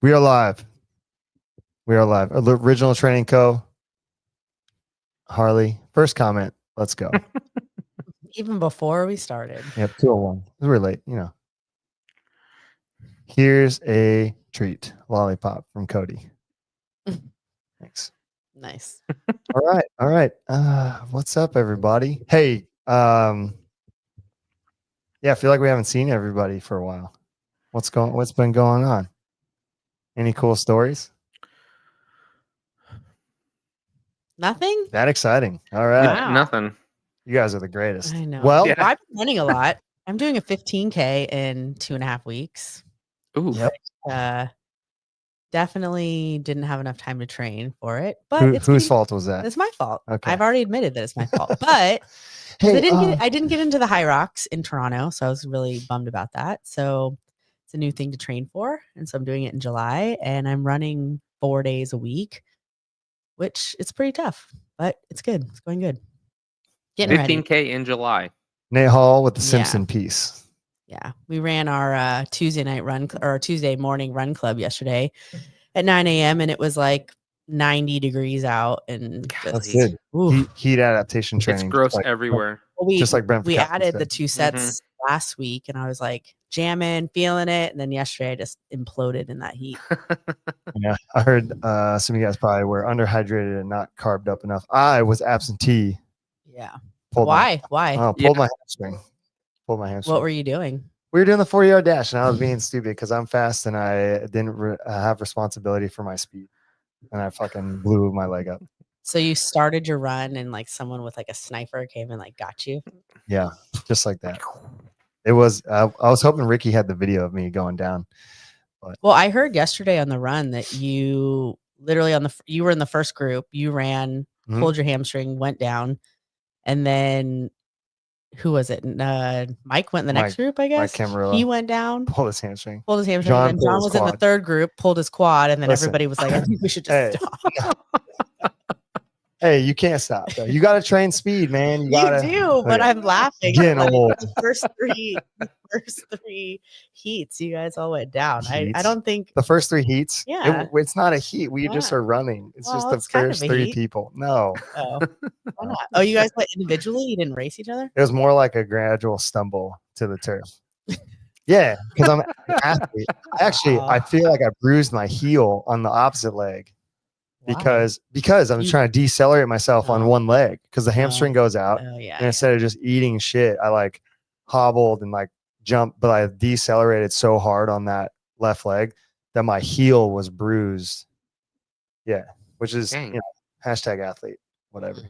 We are live. We are live. Original Training Co. Harley. First comment. Let's go. Even before we started. Yep, 2:01. We're late, you know. Here's a treat. Lollipop from Cody. Thanks. Nice. All right. All right. What's up, everybody? Hey, yeah, I feel like we haven't seen everybody for a while. What's been going on? Any cool stories? Nothing? That exciting. All right. Wow. Nothing. You guys are the greatest. I know. Well, Yeah. I've been running a lot. I'm doing a 15K in 2.5 weeks. Ooh. Yep. Definitely didn't have enough time to train for it. But whose fault was that? It's my fault. Okay. I've already admitted that it's my fault. But Hey, I didn't get into the High Rocks in Toronto, so I was really bummed about that. So it's a new thing to train for, and so I'm doing it in July, and I'm running 4 days a week, which it's pretty tough, but it's good. It's going good. Getting 15K in July. Nate Hall with the Simpson piece. Yeah, we ran our Tuesday night run or Tuesday morning run club yesterday at 9 a.m. and it was like 90 degrees out, and that's good. Heat adaptation training. It's gross everywhere. Just like Brent. We added the 2 sets last week, and I was like jamming, feeling it, and then yesterday I just imploded in that heat. Yeah, I heard some of you guys probably were underhydrated and not carved up enough. I was absentee. Yeah. Why? Pulled my hamstring. What were you doing? We were doing the 40-yard dash, and I was being stupid because I'm fast and I didn't have responsibility for my speed, and I fucking blew my leg up. So you started your run, and like someone with like a sniper came and like got you. Yeah, just like that. It was. I was hoping Ricky had the video of me going down. But. Well, I heard yesterday on the run that you literally you were in the first group. You ran, pulled your hamstring, went down, and then. Who was it? Mike went in the next group, I guess. Mike Camarillo. He went down. Pulled his hamstring. John was in the third group, pulled his quad, and then everybody was like, I think we should just stop. Hey, you can't stop, though. You got to train speed, man. You do, but I'm laughing. Getting old. The first three heats, you guys all went down. I don't think. The first 3 heats? Yeah. It's not a heat. We just are running. It's just the first 3 people. No. Oh. Why not? Oh, you guys went individually? You didn't race each other? It was more like a gradual stumble to the turf. Yeah, because I'm an athlete. I feel like I bruised my heel on the opposite leg. Because I'm trying to decelerate myself on one leg because the hamstring goes out. And instead of just eating shit, I like hobbled and like jumped, but I decelerated so hard on that left leg that my heel was bruised. Yeah, which is #athlete, whatever.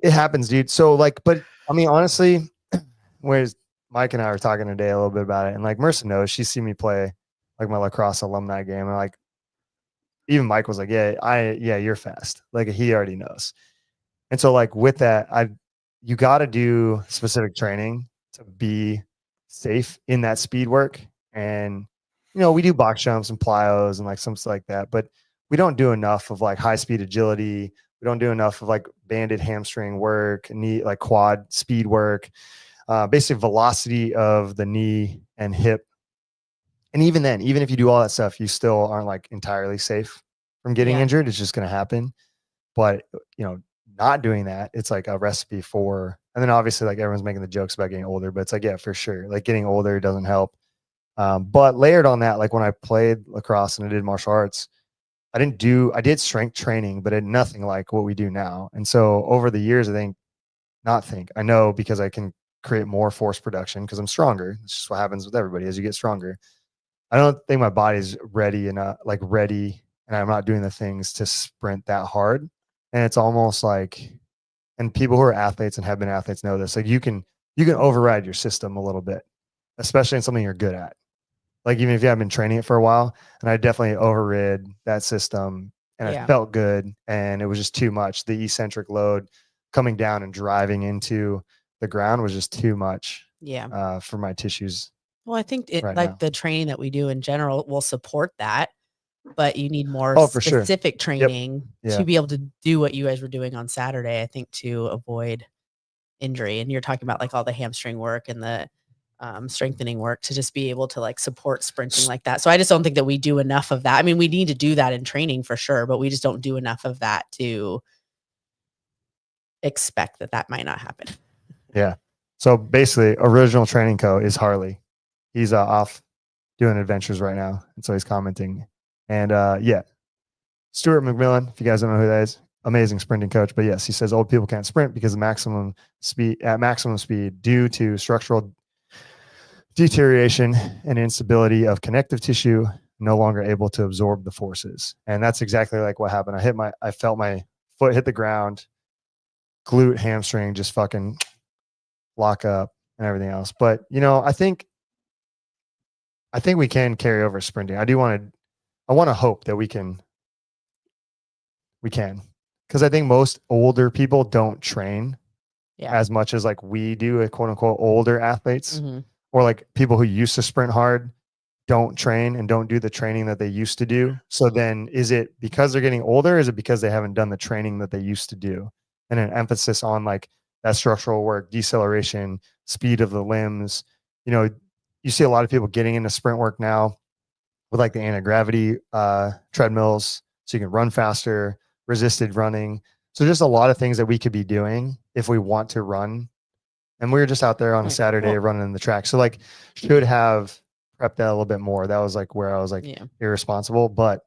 It happens, dude. So like, but I mean, honestly, whereas Mike and I were talking today a little bit about it, and like Marissa knows, she's seen me play like my lacrosse alumni game, and like. Even Mike was like, yeah, you're fast. Like he already knows. And so like with that, you got to do specific training to be safe in that speed work. And, we do box jumps and plyos and like something like that, but we don't do enough of like high speed agility. We don't do enough of like banded hamstring work, knee, like quad speed work, basically velocity of the knee and hip. And even then, even if you do all that stuff, you still aren't like entirely safe from getting injured. It's just going to happen. But, not doing that, it's like a recipe for, and then obviously like everyone's making the jokes about getting older, but it's like, yeah, for sure. Like getting older doesn't help. But layered on that, like when I played lacrosse and I did martial arts, I did strength training, but it nothing like what we do now. And so over the years, I know because I can create more force production because I'm stronger. It's just what happens with everybody as you get stronger. I don't think my body's ready and I'm not doing the things to sprint that hard. And it's almost like, and people who are athletes and have been athletes know this, like you can override your system a little bit, especially in something you're good at. Like even if you haven't been training it for a while, and I definitely overrid that system and it felt good. And it was just too much. The eccentric load coming down and driving into the ground was just too much for my tissues. Well, I think the training that we do in general will support that, but you need more specific training to be able to do what you guys were doing on Saturday, I think, to avoid injury. And you're talking about like all the hamstring work and the strengthening work to just be able to like support sprinting like that. So I just don't think that we do enough of that. I mean, we need to do that in training for sure, but we just don't do enough of that to expect that that might not happen. Yeah. So basically, original training co is Harley. He's off doing adventures right now, and so he's commenting. And yeah, Stuart McMillan, if you guys don't know who that is, amazing sprinting coach. But yes, he says old people can't sprint because of maximum speed due to structural deterioration and instability of connective tissue, no longer able to absorb the forces. And that's exactly like what happened. I felt my foot hit the ground, glute, hamstring, just fucking lock up and everything else. But I think we can carry over sprinting. I want to hope that we can, because I think most older people don't train as much as like we do, quote unquote older athletes, or like people who used to sprint hard don't train and don't do the training that they used to do. So then is it because they're getting older? Or is it because they haven't done the training that they used to do? And an emphasis on like that structural work, deceleration, speed of the limbs. You see a lot of people getting into sprint work now with like the anti-gravity treadmills, so you can run faster, resisted running. So just a lot of things that we could be doing if we want to run. And we were just out there on a Saturday running in the track. So like should have prepped that a little bit more. That was like where I was like irresponsible. But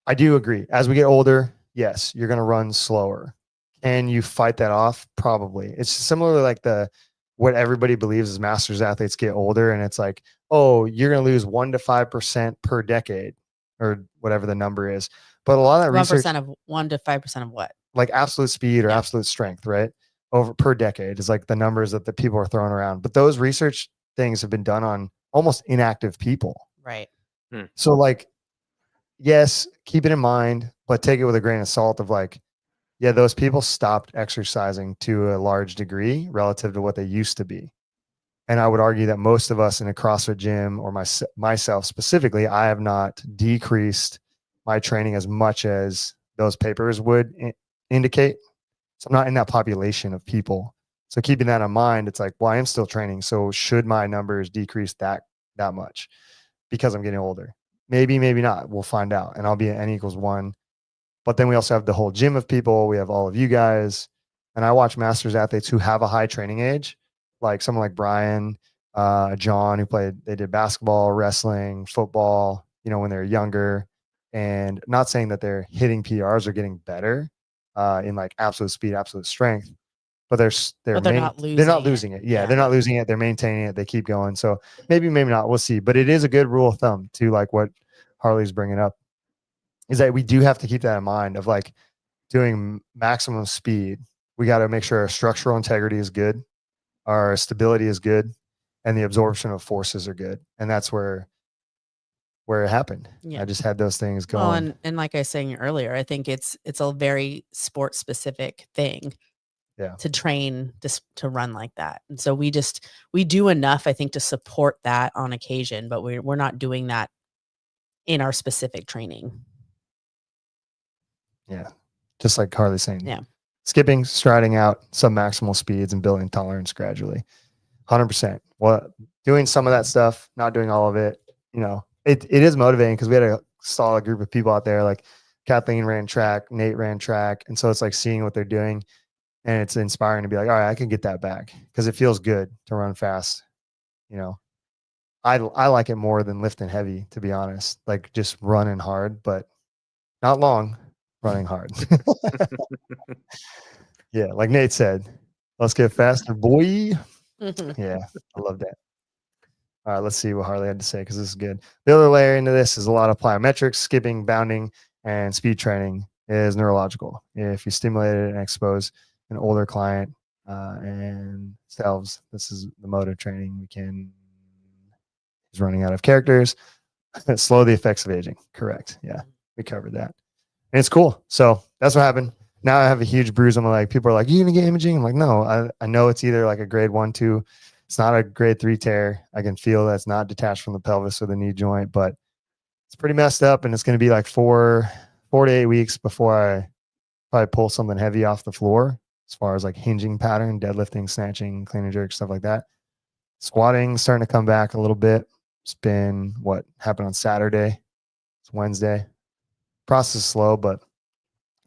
I do agree. As we get older, yes, you're going to run slower. And you fight that off? Probably. It's similarly like what everybody believes is masters athletes get older. And it's like, oh, you're going to lose 1 to 5% per decade or whatever the number is. But a lot of that 1% research, of 1 to 5% of what? Like absolute speed or absolute strength, right? Over per decade is like the numbers that the people are throwing around. But those research things have been done on almost inactive people. Right. So like, yes, keep it in mind, but take it with a grain of salt of like, yeah, those people stopped exercising to a large degree relative to what they used to be. And I would argue that most of us in a CrossFit gym, or myself specifically, I have not decreased my training as much as those papers would indicate. So I'm not in that population of people. So keeping that in mind, it's like, well, I am still training. So should my numbers decrease that much because I'm getting older? Maybe, maybe not. We'll find out. And I'll be at N=1. But then we also have the whole gym of people. We have all of you guys. And I watch masters athletes who have a high training age, like someone like Brian, John, they did basketball, wrestling, football, when they were younger. And not saying that they're hitting PRs or getting better in like absolute speed, absolute strength, but they're not losing it. Yeah, they're not losing it. They're maintaining it. They keep going. So maybe not. We'll see. But it is a good rule of thumb to like what Harley's bringing up, is that we do have to keep that in mind of like doing maximum speed. We got to make sure our structural integrity is good, our stability is good, and the absorption of forces are good. And that's where it happened. I just had those things going. Well, and like I was saying earlier, I think it's a very sport specific thing to train to run like that. And so we do enough, I think, to support that on occasion, but we're not doing that in our specific training. Yeah. Just like Harley's saying. Yeah. Skipping, striding out, sub-maximal speeds, and building tolerance gradually. 100%. Well, doing some of that stuff, not doing all of it, it is motivating because we had a solid group of people out there. Like Kathleen ran track, Nate ran track. And so it's like seeing what they're doing, and it's inspiring to be like, all right, I can get that back, because it feels good to run fast. I like it more than lifting heavy, to be honest, like just running hard, but not long. Running hard. Yeah, like Nate said, let's get faster, boy. Yeah, I love that. All right, let's see what Harley had to say, because this is good. The other layer into this is a lot of plyometrics, skipping, bounding, and speed training is neurological. If you stimulate it and expose an older client and selves, this is the motor training. He's running out of characters. Slow the effects of aging. Correct. Yeah, we covered that. And it's cool. So that's what happened. Now I have a huge bruise on my leg. People are like, you going to get imaging? I'm like, no, I know it's either like a grade 1, 2. It's not a grade 3 tear. I can feel that's not detached from the pelvis or the knee joint, but it's pretty messed up. And it's going to be like 4 to 8 weeks before I probably pull something heavy off the floor, as far as like hinging pattern, deadlifting, snatching, clean and jerk, stuff like that. Squatting starting to come back a little bit. It's been what happened on Saturday. It's Wednesday. Process is slow, but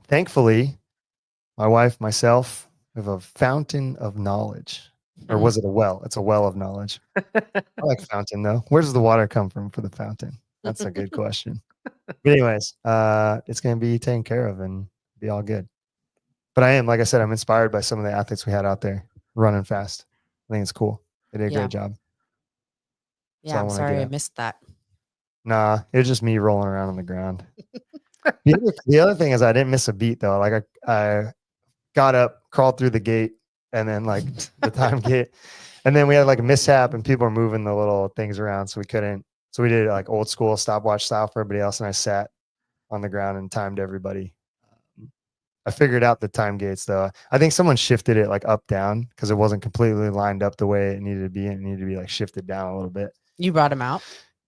thankfully, my wife, myself, have a fountain of knowledge. Or was it a well? It's a well of knowledge. I like fountain though. Where does the water come from for the fountain? That's a good question. But anyways, it's gonna be taken care of and be all good. But I am, like I said, I'm inspired by some of the athletes we had out there running fast. I think it's cool. They did a Yeah. great job. That's all Yeah, I I'm wanna sorry get I at. missed that. Nah, it was just me rolling around on the ground. The other thing is I didn't miss a beat though. Like I got up, crawled through the gate, and then like the time gate, and then we had like a mishap, and people were moving the little things around, so we couldn't. So we did like old school stopwatch style for everybody else, and I sat on the ground and timed everybody. I figured out the time gates though. I think someone shifted it like up down because it wasn't completely lined up the way it needed to be. It needed to be like shifted down a little bit. You brought him out.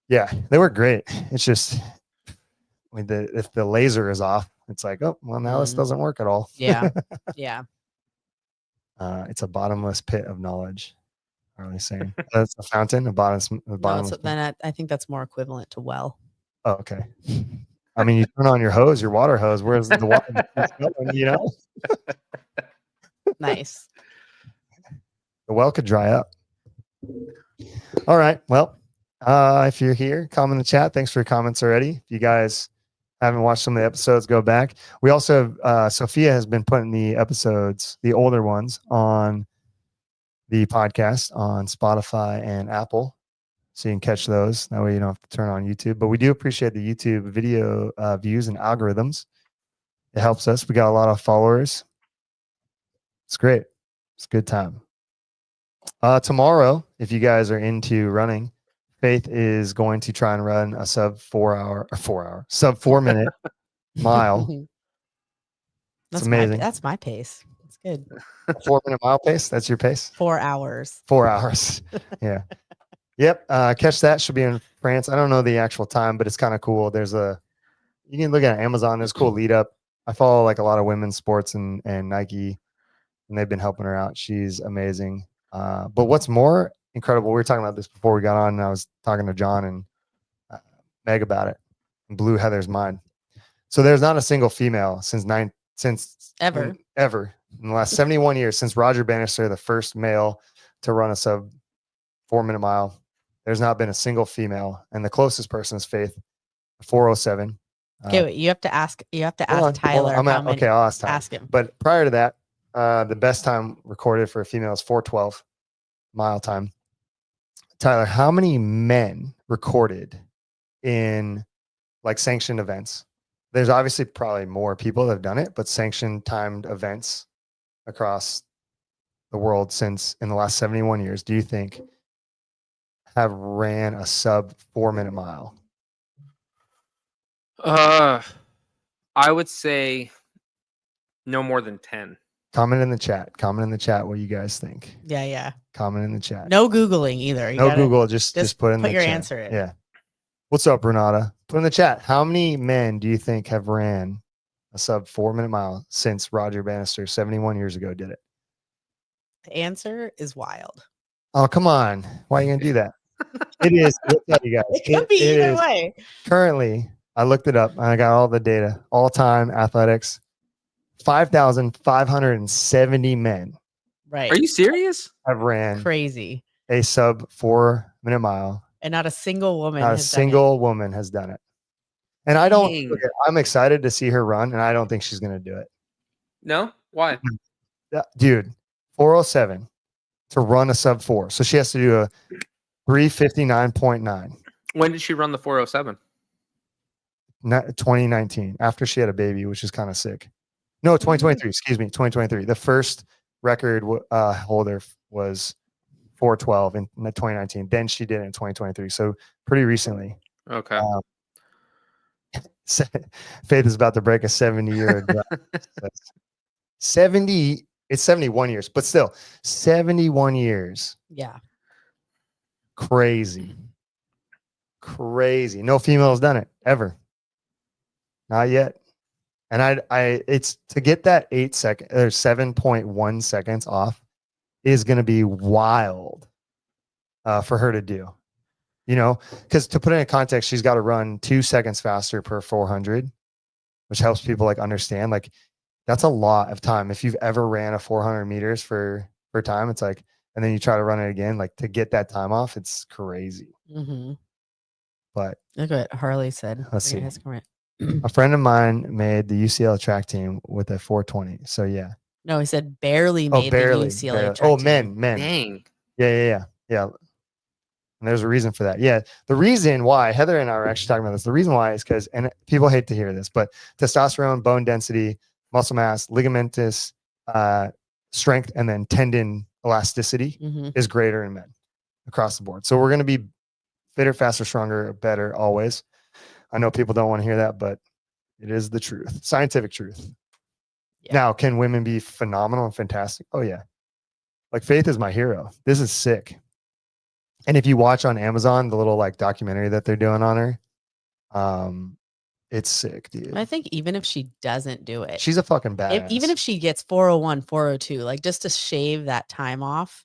Yeah, they were great. It's just if the laser is off, it's like, oh well, now this doesn't work at all. Yeah. Yeah. It's a bottomless pit of knowledge. Harley saying that's a fountain, a bottomless. No, Pit. then I think that's more equivalent to well. Oh, okay. I mean, you turn on your hose, your water hose. Where's the water going, you know? Nice. The well could dry up. All right. Well, if you're here, comment in the chat. Thanks for your comments already. If you guys haven't watched some of the episodes, go back. We also have, Sophia has been putting the episodes, the older ones, on the podcast on Spotify and Apple. So you can catch those. That way you don't have to turn on YouTube. But we do appreciate the YouTube video views and algorithms. It helps us. We got a lot of followers. It's great. It's a good time. Tomorrow, if you guys are into running, Faith is going to try and run a sub 4 minute mile. It's amazing. That's my pace. It's good. 4 minute mile pace. That's your pace. 4 hours. 4 hours. Yeah. Yep. Catch that. Should be in France. I don't know the actual time, but it's kind of cool. You can look at Amazon. There's a cool lead up. I follow like a lot of women's sports and Nike, and they've been helping her out. She's amazing. But what's more incredible, we were talking about this before we got on, and I was talking to John and Meg about it, and blew Heather's mind. So there's not a single female since ever in the last 71 years, since Roger Bannister, the first male to run a sub 4 minute mile. There's not been a single female, and the closest person is Faith, 407. Okay, wait, you have to ask. You have to Hold ask on, Tyler. okay, I'll ask Tyler. Ask him. But prior to that, the best time recorded for a female is 4:12 mile time. Tyler, how many men recorded in like sanctioned events? There's obviously probably more people that have done it, but sanctioned timed events across the world since in the last 71 years, do you think have ran a sub 4 minute mile? I would say no more than 10. Comment in the chat. Comment in the chat what you guys think. Yeah. Comment in the chat. No Googling either. No Google. Just put in the your chat. answer in. Yeah. What's up, Renata? Put in the chat. How many men do you think have ran a sub 4 minute mile since Roger Bannister 71 years ago did it? The answer is wild. Oh, come on. Why are you going to do that? It is. I'll tell you guys. It could be either is. way. Currently, I looked it up and I got all the data. All time athletics, 5,570 men Right. Are you serious? have ran Crazy. a sub 4 minute mile. And not a single woman. Not a has done it. single woman has done it. And I don't, Dang. look, I'm excited to see her run, and I don't think she's going to do it. No? Why? Yeah, dude, 407 to run a sub 4. So she has to do a 359.9. When did she run the 407? 2019, after she had a baby, which is kind of sick. No, 2023. Excuse me, 2023. The first record holder was 412 in 2019. Then she did it in 2023. So pretty recently. Okay. Faith is about to break a 70-year. 70. It's 71 years, but still 71 years. Yeah. Crazy. No female has done it ever. Not yet. And it's to get that 8 second or 7.1 seconds off is going to be wild. for her to do. You know, because to put it in context, she's got to run 2 seconds faster per 400, which helps people like understand. Like that's a lot of time. If you've ever ran a 400 meters for time, it's like, and then you try to run it again, like to get that time off, it's crazy. Mm-hmm. But Look what Harley said. Let's Look at see. his comment. a friend of mine made the UCL track team with a 420. So yeah. No, he said barely made barely, the UCLA barely. track Oh, team. men. Dang. Yeah. And there's a reason for that. Yeah. The reason why Heather and I were actually talking about this, the reason why is because, and people hate to hear this, but testosterone, bone density, muscle mass, ligamentous strength, and then tendon elasticity Mm-hmm. is greater in men across the board. So we're going to be fitter, faster, stronger, better always. I know people don't want to hear that, but it is the truth, scientific truth. Yeah. Now, can women be phenomenal and fantastic? Oh yeah. Like Faith is my hero. This is sick. And if you watch on Amazon, the little like documentary that they're doing on her, it's sick, dude. I think even if she doesn't do it, She's a fucking badass. even if she gets 401, 402, like just to shave that time off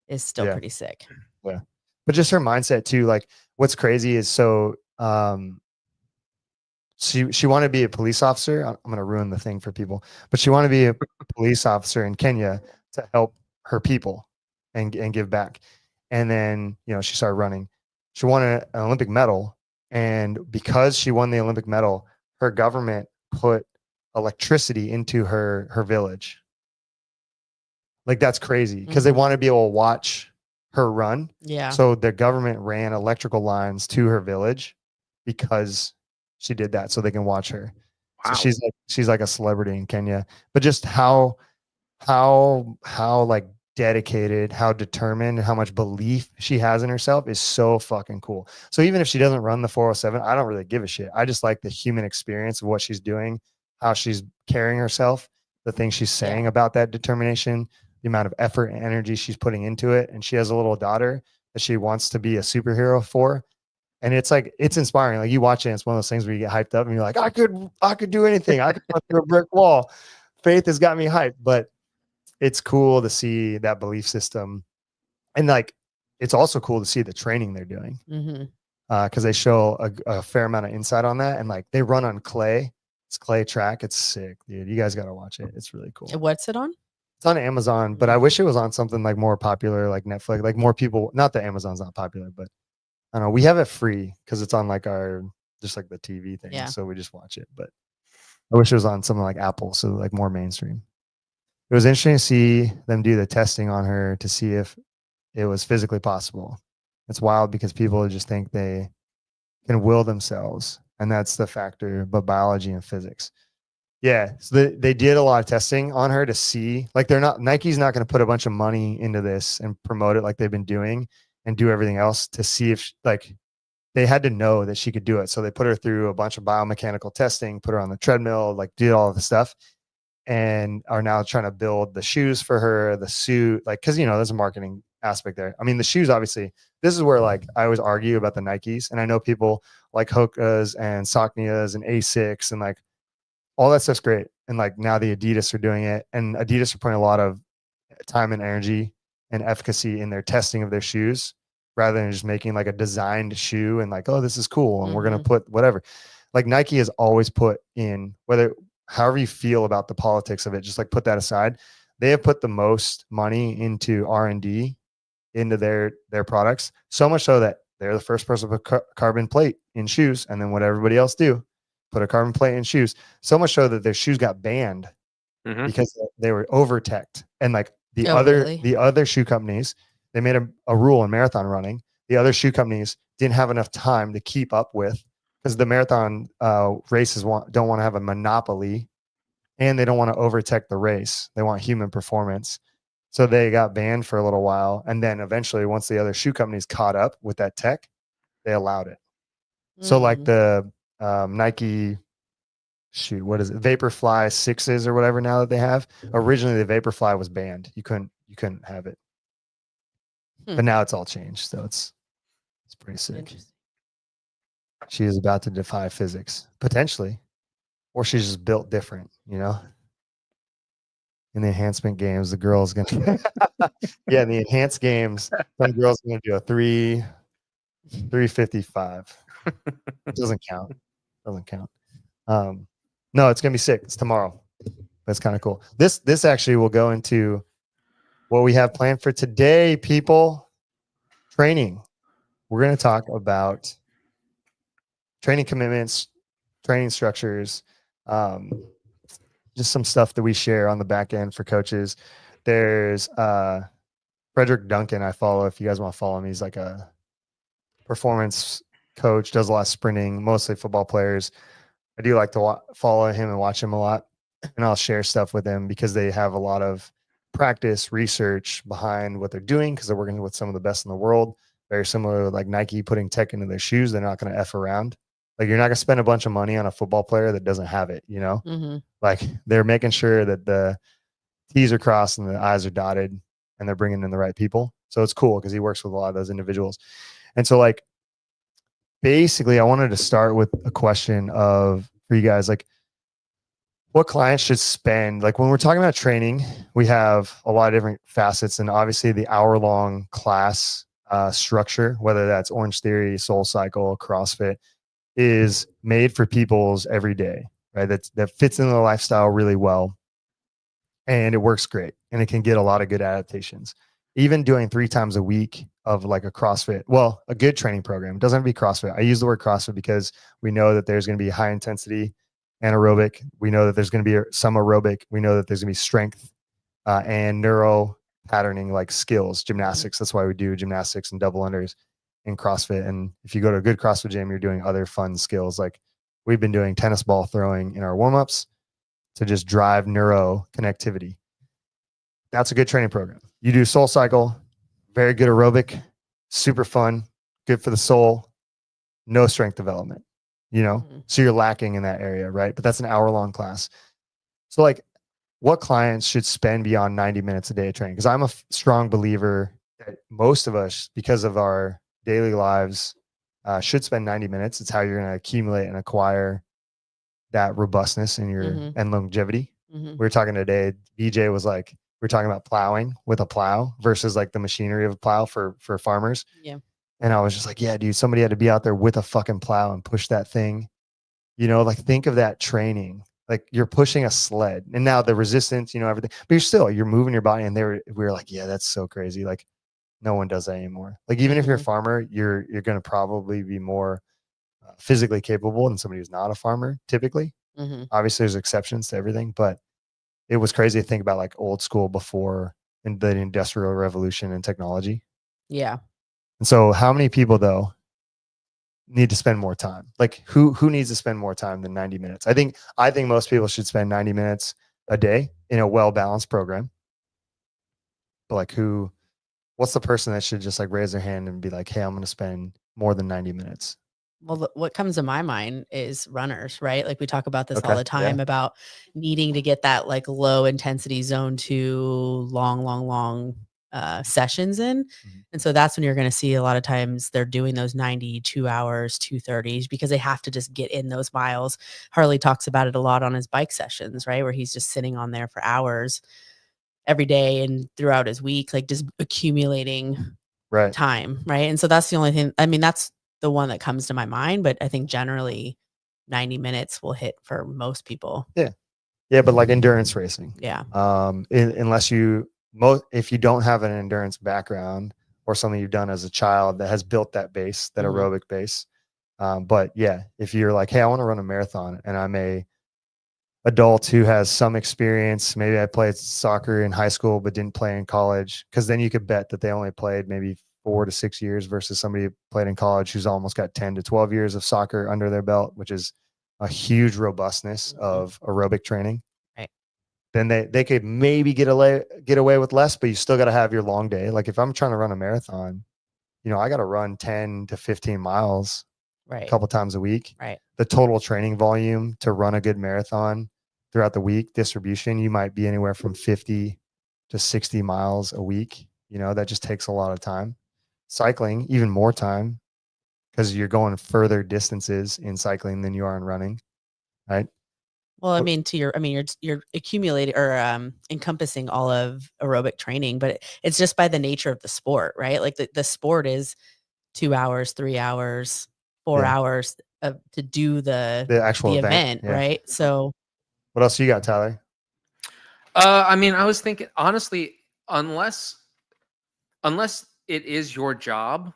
is still Yeah. pretty sick. Yeah. But just her mindset too. Like what's crazy is so she wanted to be a police officer. I'm going to ruin the thing for people, but she wanted to be a police officer in Kenya to help her people and give back. And then, you know, she started running. She won an Olympic medal. And because she won the Olympic medal, her government put electricity into her village. Like that's crazy because they want to be able to watch her run. Yeah. So the government ran electrical lines to her village because she did that so they can watch her. Wow. So she's like a celebrity in Kenya. But just how like dedicated, how determined, how much belief she has in herself is so fucking cool. So even if she doesn't run the 407, I don't really give a shit. I just like the human experience of what she's doing, how she's carrying herself, the things she's saying about that determination, the amount of effort and energy she's putting into it. And she has a little daughter that she wants to be a superhero for. And it's like, it's inspiring. Like you watch it, it's one of those things where you get hyped up and you're like, I could do anything. I could run through a brick wall. Faith has got me hyped, but it's cool to see that belief system. And like, it's also cool to see the training they're doing. Cause they show a fair amount of insight on that. And like they run on clay. It's clay track. It's sick, dude. You guys got to watch it. It's really cool. What's it on? It's on Amazon, but I wish it was on something like more popular, like Netflix, like more people, not that Amazon's not popular, but I don't know. We have it free because it's on like just like the TV thing. Yeah. So we just watch it, but I wish it was on something like Apple. So like more mainstream. It was interesting to see them do the testing on her to see if it was physically possible. It's wild because people just think they can will themselves. And that's the factor, but biology and physics. Yeah. So they did a lot of testing on her to see, like Nike's not going to put a bunch of money into this and promote it like they've been doing and do everything else to see if like they had to know that she could do it. So they put her through a bunch of biomechanical testing, put her on the treadmill, like did all of the stuff, and are now trying to build the shoes for her, the suit, like, cause you know, there's a marketing aspect there. I mean, the shoes, obviously, this is where like I always argue about the Nikes, and I know people like Hoka's and Saucony's and Asics and like all that stuff's great. And like now the Adidas are doing it, and Adidas are putting a lot of time and energy and efficacy in their testing of their shoes rather than just making like a designed shoe and like, oh, this is cool. And we're going to put whatever. Like Nike has always put in, however you feel about the politics of it, just like put that aside. They have put the most money into R&D into their products, so much so that they're the first person to put carbon plate in shoes. And then what everybody else do, put a carbon plate in shoes, so much so that their shoes got banned because they were over-teched. And like the other shoe companies, they made a rule in marathon running. The other shoe companies didn't have enough time to keep up with, because the marathon races don't want to have a monopoly, and they don't want to over-tech the race. They want human performance. So they got banned for a little while. And then eventually, once the other shoe companies caught up with that tech, they allowed it. So like the Nike, what is it? Vaporfly 6s or whatever now that they have. Originally, the Vaporfly was banned. You couldn't have it. But now it's all changed. So it's pretty sick. She is about to defy physics, potentially. Or she's just built different, you know? in the enhancement games, the girl's gonna yeah, in the enhanced games, some girl's gonna do a 355. It doesn't count. Doesn't count. No, it's gonna be sick. It's tomorrow. That's kind of cool. This actually will go into what we have planned for today, people. Training. We're going to talk about training commitments, training structures, just some stuff that we share on the back end for coaches. There's Frederick Duncan I follow. If you guys want to follow him, he's like a performance coach, does a lot of sprinting, mostly football players. I do like to follow him and watch him a lot, and I'll share stuff with them because they have a lot of practice research behind what they're doing because they're working with some of the best in the world. Very similar to like Nike putting tech into their shoes. They're not going to F around. Like you're not going to spend a bunch of money on a football player that doesn't have it, you know? Mm-hmm. Like they're making sure that the T's are crossed and the I's are dotted and they're bringing in the right people. So it's cool because he works with a lot of those individuals. And so like, basically I wanted to start with a question for you guys, like what clients should spend, like when we're talking about training, we have a lot of different facets and obviously the hour-long class structure, whether that's Orange Theory, Soul Cycle, CrossFit, is made for people's everyday, right? That fits into the lifestyle really well. And it works great. And it can get a lot of good adaptations. Even doing 3 times a week of like a CrossFit, well, a good training program, it doesn't have to be CrossFit. I use the word CrossFit because we know that there's going to be high intensity anaerobic. We know that there's going to be some aerobic. We know that there's going to be strength and neuro patterning like skills, gymnastics. That's why we do gymnastics and double unders in CrossFit. And if you go to a good CrossFit gym, you're doing other fun skills. Like we've been doing tennis ball throwing in our warm-ups to just drive neuro connectivity. That's a good training program. You do Soul Cycle, very good aerobic, super fun, good for the soul, no strength development, you know? So you're lacking in that area, right? But that's an hour-long class. So like what clients should spend beyond 90 minutes a day of training? Because I'm a strong believer that most of us, because of our daily lives, should spend 90 minutes. It's how you're going to accumulate and acquire that robustness in your and longevity. We were talking today, BJ was like, we're talking about plowing with a plow versus like the machinery of a plow for farmers. Yeah. And I was just like, yeah, dude, somebody had to be out there with a fucking plow and push that thing. You know, like think of that training. Like you're pushing a sled and now the resistance, you know, everything, but you're moving your body. And we were like, yeah, that's so crazy. Like no one does that anymore. Like even if you're a farmer, you're going to probably be more physically capable than somebody who's not a farmer typically. Obviously there's exceptions to everything, but it was crazy to think about like old school before in the industrial revolution and technology. Yeah. And so how many people though need to spend more time? Like who needs to spend more time than 90 minutes? I think most people should spend 90 minutes a day in a well-balanced program. But like what's the person that should just like raise their hand and be like, hey, I'm going to spend more than 90 minutes? Well, what comes to my mind is runners, right? Like we talk about this all the time about needing to get that like low intensity zone 2 long sessions in. And so that's when you're going to see a lot of times they're doing those 92 hours, 230s because they have to just get in those miles. Harley talks about it a lot on his bike sessions, right? Where he's just sitting on there for hours every day and throughout his week, like just accumulating time. Right. And so that's the only thing. I mean, that's the one that comes to my mind, but I think generally 90 minutes will hit for most people. Yeah. Yeah. But like endurance racing. Yeah. Unless if you don't have an endurance background or something you've done as a child that has built that base, that aerobic base. But yeah, if you're like, hey, I want to run a marathon and I'm a adult who has some experience, maybe I played soccer in high school, but didn't play in college. Cause then you could bet that they only played maybe 4 to 6 years versus somebody who played in college who's almost got 10 to 12 years of soccer under their belt, which is a huge robustness of aerobic training. Right. Then they could maybe get away with less, but you still got to have your long day. Like if I'm trying to run a marathon, you know, I got to run 10 to 15 miles a couple times a week. Right. The total training volume to run a good marathon throughout the week distribution, you might be anywhere from 50 to 60 miles a week. You know, that just takes a lot of time. Cycling, even more time because you're going further distances in cycling than you are in running, right? Well, I mean, you're accumulating or encompassing all of aerobic training, but it's just by the nature of the sport, right? Like the sport is 2 hours, 3 hours, 4 Yeah. hours to do the actual event. Yeah. right? So What else you got, Tyler? I mean, I was thinking honestly, unless it is your job,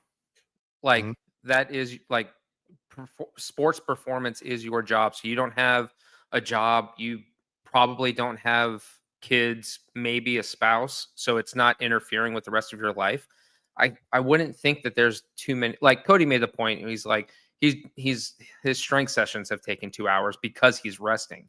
like Mhm. that is like sports performance is your job. So you don't have a job, you probably don't have kids, maybe a spouse, so it's not interfering with the rest of your life. I wouldn't think that there's too many. Like Cody made the point, he's like he's his strength sessions have taken 2 hours because he's resting.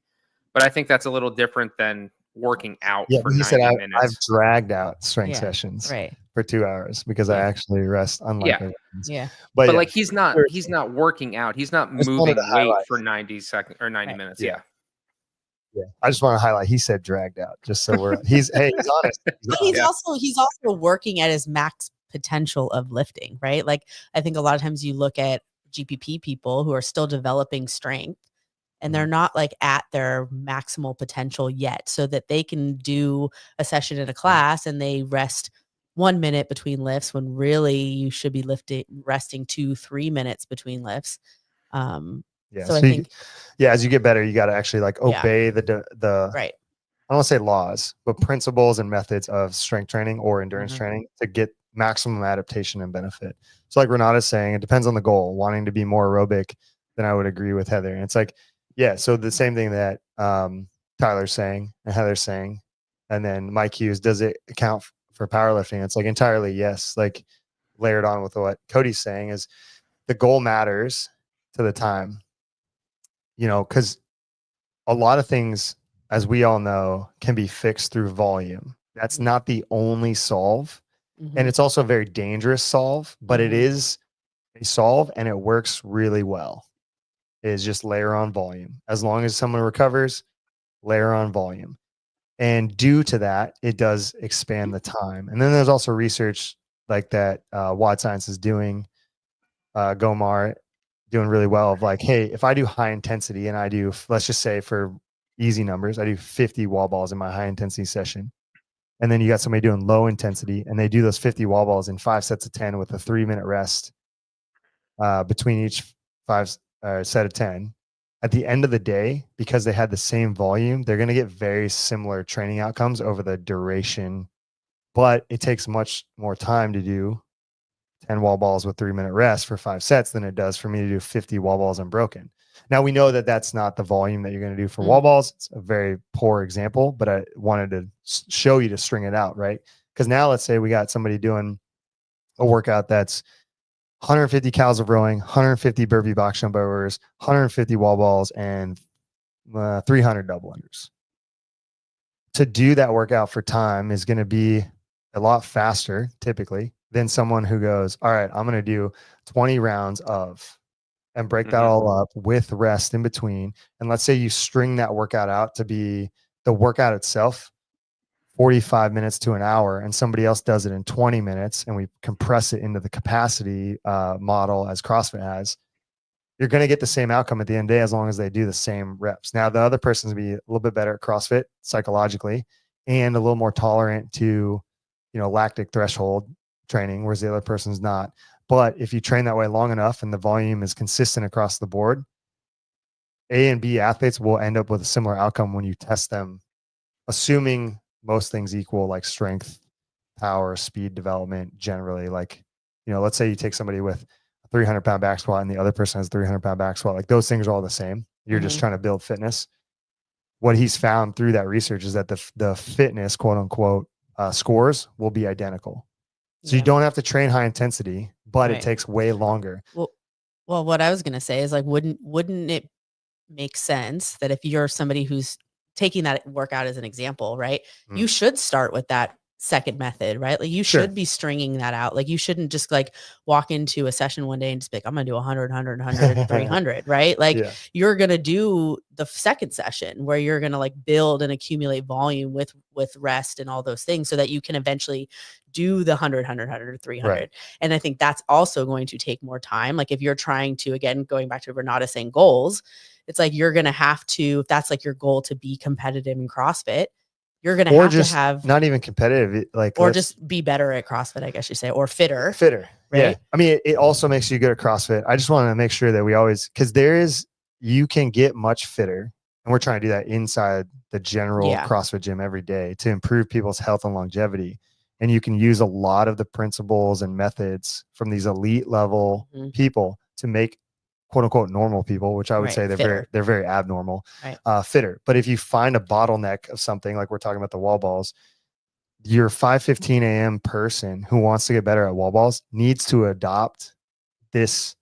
But I think that's a little different than working out Yeah, for he said 90 I've minutes. dragged out strength yeah, sessions right. for 2 hours because I Yeah. actually rest, unlike Yeah. others. Yeah. But But yeah, like he's not working out. He's not I just wanted to moving weight highlight. for 90 seconds or 90 Right. minutes. Yeah. Yeah. Yeah, I just want to highlight. He said dragged out, just so he's honest. He's Yeah. also working at his max potential of lifting, right? Like I think a lot of times you look at GPP people who are still developing strength and they're not like at their maximal potential yet, so that they can do a session in a class and they rest 1 minute between lifts when really you should be resting 2-3 minutes between lifts. Yeah. So I think as you get better, you got to actually like Yeah. obey the right. I don't want to say laws, but principles and methods of strength training or endurance Mhm. training to get maximum adaptation and benefit. So, like Renata's saying, it depends on the goal. Wanting to be more aerobic, then I would agree with Heather. And it's like, yeah, so the same thing that Tyler's saying and Heather's saying, and then Mike Hughes, does it account for powerlifting? It's like entirely yes. Like layered on with what Cody's saying is the goal matters to the time, because a lot of things, as we all know, can be fixed through volume. That's not the only solve. Mhm. And it's also a very dangerous solve, but it Mhm. is a solve and it works really well. It is just layer on volume. As long as someone recovers, layer on volume. And due to that, it does expand the time. And then there's also research like that Wad Science is doing, Gomar doing really well of like, hey, if I do high intensity and I do, let's just say for easy numbers, I do 50 wall balls in my high intensity session. And then you got somebody doing low intensity and they do those 50 wall balls in 5 sets of 10 with a 3-minute rest between each set of 10. At the end of the day, because they had the same volume, they're going to get very similar training outcomes over the duration, but it takes much more time to do 10 wall balls with 3-minute rest for 5 sets than it does for me to do 50 wall balls unbroken. Now we know that that's not the volume that you're going to do for wall balls. It's a very poor example, but I wanted to show you to string it out, right? Because now let's say we got somebody doing a workout that's 150 cals of rowing, 150 burpee box jump overs, 150 wall balls, and 300 double unders. To do that workout for time is going to be a lot faster typically than someone who goes, all right, I'm going to do 20 rounds of and break that all up with rest in between. And let's say you string that workout out to be the workout itself 45 minutes to an hour, and somebody else does it in 20 minutes, and we compress it into the capacity model as CrossFit has. You're going to get the same outcome at the end of the day as long as they do the same reps. Now, the other person's going to be a little bit better at CrossFit psychologically and a little more tolerant to, lactic threshold training, whereas the other person's not. But if you train that way long enough and the volume is consistent across the board, A and B athletes will end up with a similar outcome when you test them, assuming most things equal, like strength, power, speed development, generally. Like, let's say you take somebody with 300-pound back squat and the other person has 300-pound back squat. Like those things are all the same. You're just trying to build fitness. What he's found through that research is that the fitness, quote unquote, scores will be identical. So you don't have to train high intensity, but it takes way longer. Well, what I was going to say is like, wouldn't it make sense that if you're somebody who's taking that workout as an example, right? You should start with that second method, right? Like you Sure. should be stringing that out. Like you shouldn't just like walk into a session one day and just be like, I'm going to do 100, 100, 100, and 300, right? Like Yeah. you're going to do the second session where you're going to like build and accumulate volume with rest and all those things so that you can eventually do the 100, 100, 100, 300. Right. And I think that's also going to take more time. Like if you're trying to, again, going back to Renata saying goals, it's like you're going to have to, if that's like your goal to be competitive in CrossFit, you're going to Or have just to have, not even competitive, like, or let's- just be better at CrossFit, I guess you say, or fitter. fitter. Yeah. Right? I mean, it also makes you good at CrossFit. I just want to make sure that we always, because you can get much fitter. And we're trying to do that inside the general Yeah. CrossFit gym every day to improve people's health and longevity. And you can use a lot of the principles and methods from these elite level Mhm. people to make quote unquote normal people, which I would Right, say fitter. they're very abnormal, Right. fitter. But if you find a bottleneck of something, like we're talking about the wall balls, your 5:15 a.m. person who wants to get better at wall balls needs to adopt this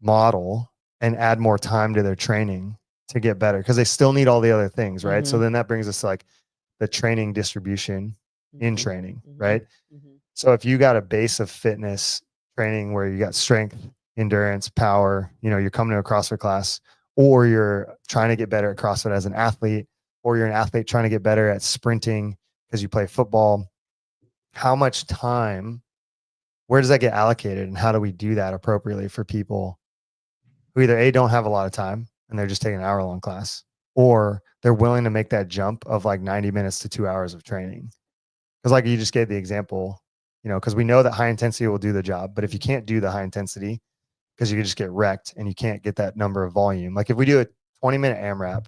model and add more time to their training to get better, because they still need all the other things, right? So Mhm. then that brings us to like the training distribution in Mhm. training, Mhm. right? Mhm. So if you got a base of fitness training where you got strength, endurance, power, you're coming to a CrossFit class, or you're trying to get better at CrossFit as an athlete, or you're an athlete trying to get better at sprinting because you play football, how much time, where does that get allocated, and how do we do that appropriately for people who either A, don't have a lot of time and they're just taking an hour-long class, or they're willing to make that jump of like 90 minutes to 2 hours of training? Because like you just gave the example, because we know that high intensity will do the job, but if you can't do the high intensity because you could just get wrecked and you can't get that number of volume, like if we do a 20-minute AMRAP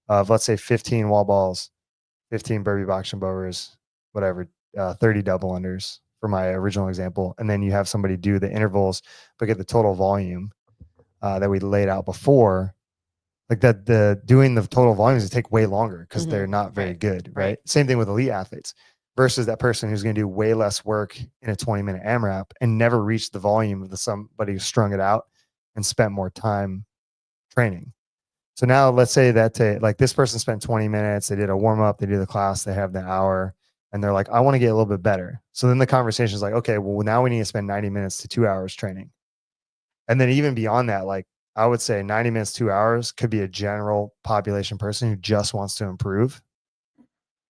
of, let's say, 15 wall balls, 15 burpee box jump overs, whatever, 30 double unders for my original example, and then you have somebody do the intervals but get the total volume that we laid out before, like that, the doing the total volumes take way longer because they're Mhm. not very Right. good, right? Right. Same thing with elite athletes versus that person who's going to do way less work in a 20-minute AMRAP and never reach the volume of somebody who strung it out and spent more time training. So now let's say that like this person spent 20 minutes, they did a warm up, they do the class, they have the hour, and they're like, I want to get a little bit better. So then the conversation is like, okay, well, now we need to spend 90 minutes to 2 hours training. And then even beyond that, like I would say 90 minutes, 2 hours could be a general population person who just wants to improve.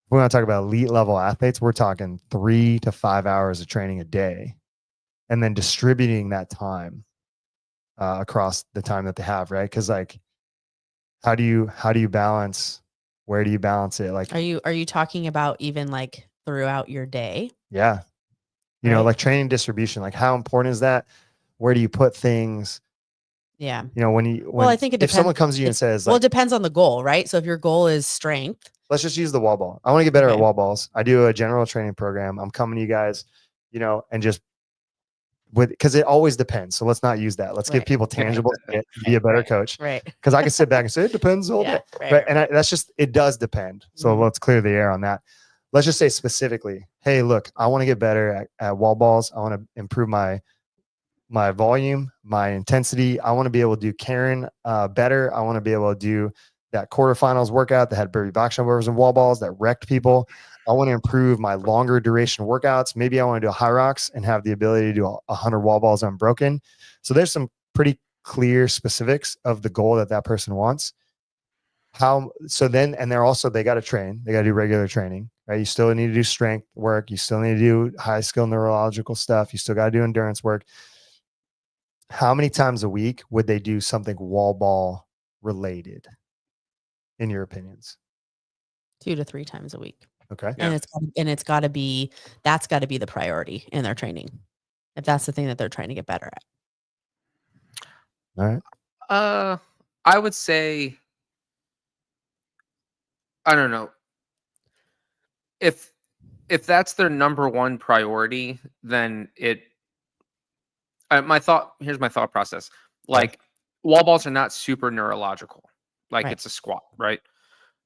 We're going to talk about elite level athletes. We're talking 3 to 5 hours of training a day, and then distributing that time across the time that they have, right? Because like, how do you balance? Where do you balance it? Like, Are you talking about even like throughout your day? yeah, Right. like training distribution. Like, how important is that? Where do you put things? Yeah. When Well, I think it if someone depends. comes to you and says, Well, it like, depends on the goal, right? So if your goal is strength, let's just use the wall ball. I want to get better at Okay. wall balls. I do a general training program. I'm coming to you guys, and just because it always depends. So let's not use that. Let's give Right. people tangible shit, be a better coach. right? Because I can sit back and say it depends all Yeah. day. Right. Right. And that's just, it does depend. So Mhm. let's clear the air on that. Let's just say specifically, hey, look, I want to get better at wall balls. I want to improve my volume, my intensity. I want to be able to do Karen better. I want to be able to do that quarterfinals workout that had burpee box jump overs and wall balls that wrecked people. I want to improve my longer duration workouts. Maybe I want to do a high rocks and have the ability to do 100 wall balls unbroken. So there's some pretty clear specifics of the goal that person wants. And they got to train. They got to do regular training, right? You still need to do strength work. You still need to do high skill neurological stuff. You still got to do endurance work. How many times a week would they do something wall ball related, in your opinions? 2 to 3 times a week. Okay. Yeah. And it's got to be, that's got to be the priority in their training. If that's the thing that they're trying to get better at. All right. I would say, I don't know. If that's their number one priority, then here's my thought process. Like, wall balls are not super neurological. Like, Right. it's a squat, right?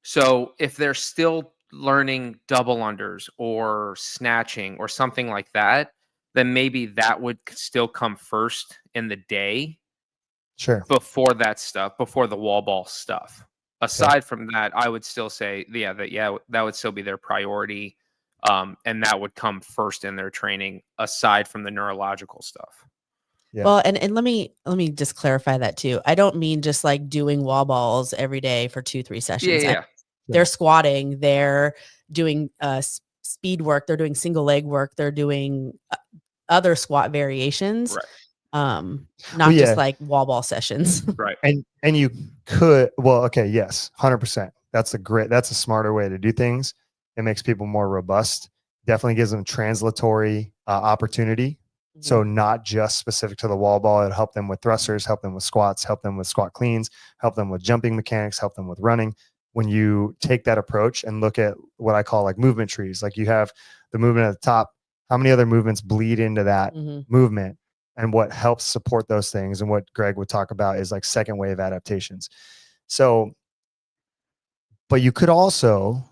So if they're still learning double unders or snatching or something like that, then maybe that would still come first in the day Sure. before the wall ball stuff. Aside from that, I would still say, that would still be their priority And that would come first in their training, aside from the neurological stuff. Yeah. Well, and let me just clarify that too. I don't mean just like doing wall balls every day for 2-3 sessions. Yeah. They're squatting, they're doing speed work, they're doing single leg work, they're doing other squat variations. Right. Not just like wall ball sessions. Right. And you could, well, okay, yes, 100%. That's a smarter way to do things. It makes people more robust. Definitely gives them translatory opportunity. So not just specific to the wall ball. It'll help them with thrusters, help them with squats, help them with squat cleans, help them with jumping mechanics, help them with running. When you take that approach and look at what I call like movement trees, like you have the movement at the top, how many other movements bleed into that movement, and what helps support those things, and what Greg would talk about is like second wave adaptations. So, but you could also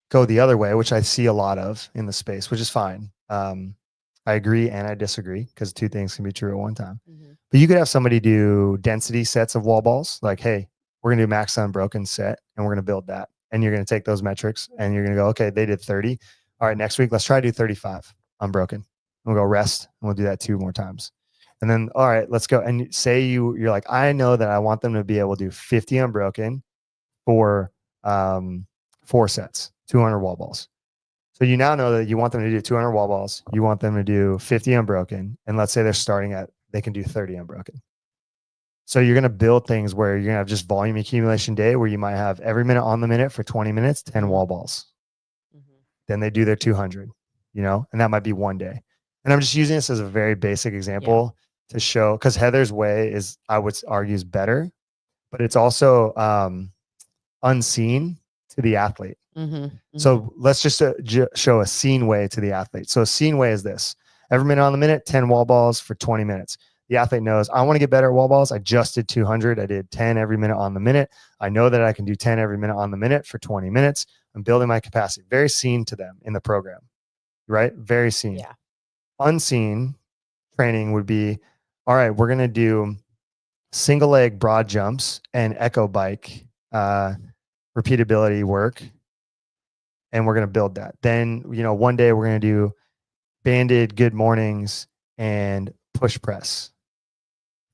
go the other way, which I see a lot of in the space, which is fine. I agree and I disagree, because two things can be true at one time. But you could have somebody do density sets of wall balls, like, hey, we're gonna do max unbroken set, and we're gonna build that. And you're gonna take those metrics and you're gonna go, okay, they did 30. All right, next week, let's try to do 35 unbroken. We'll go rest, and we'll do that 2 more times. And then, all right, let's go. And say you're like, I know that I want them to be able to do 50 unbroken for 4 sets, 200 wall balls. So you now know that you want them to do 200 wall balls. You want them to do 50 unbroken. And let's say they're starting at, they can do 30 unbroken. So you're going to build things where you're going to have just volume accumulation day, where you might have every minute on the minute for 20 minutes, 10 wall balls. Then they do their 200, and that might be one day. And I'm just using this as a very basic example to show, because Heather's way is, I would argue, is better, but it's also unseen to the athlete. So let's just show a seen way to the athlete. So a seen way is this: every minute on the minute, 10 wall balls for 20 minutes. The athlete knows, I want to get better at wall balls. I just did 200. I did 10 every minute on the minute. I know that I can do 10 every minute on the minute for 20 minutes. I'm building my capacity. Very seen to them in the program, right? Very seen. Yeah. Unseen training would be, all right, we're going to do single leg broad jumps and echo bike repeatability work. And we're going to build that. Then, one day we're going to do banded good mornings and push press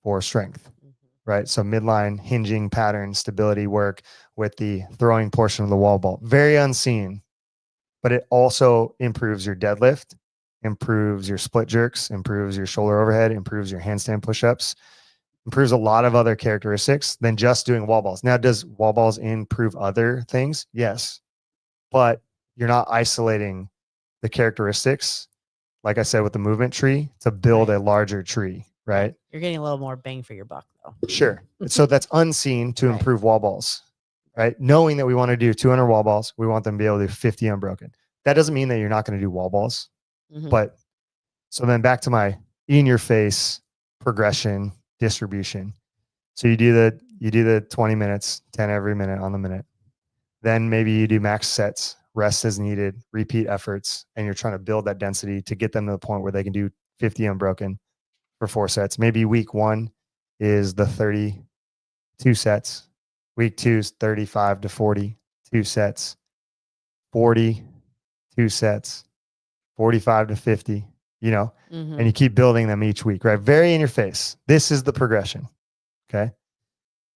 for strength, right? So midline hinging pattern stability work with the throwing portion of the wall ball. Very unseen, but it also improves your deadlift, improves your split jerks, improves your shoulder overhead, improves your handstand push-ups, improves a lot of other characteristics than just doing wall balls. Now, does wall balls improve other things? Yes, but you're not isolating the characteristics, like I said, with the movement tree, to build a larger tree, right? You're getting a little more bang for your buck, though. Sure. So that's unseen to improve wall balls, right? Knowing that we want to do 200 wall balls, we want them to be able to do 50 unbroken. That doesn't mean that you're not going to do wall balls. But so then back to my in your face progression distribution. So you do the 20 minutes, 10 every minute on the minute. Then maybe you do max sets, rest as needed, repeat efforts, and you're trying to build that density to get them to the point where they can do 50 unbroken for 4 sets. Maybe week 1 is the 32 sets. Week 2 is 35 to 40, 2 sets. 40, 2 sets. 45 to 50, and you keep building them each week, right? Very in your face. This is the progression. Okay.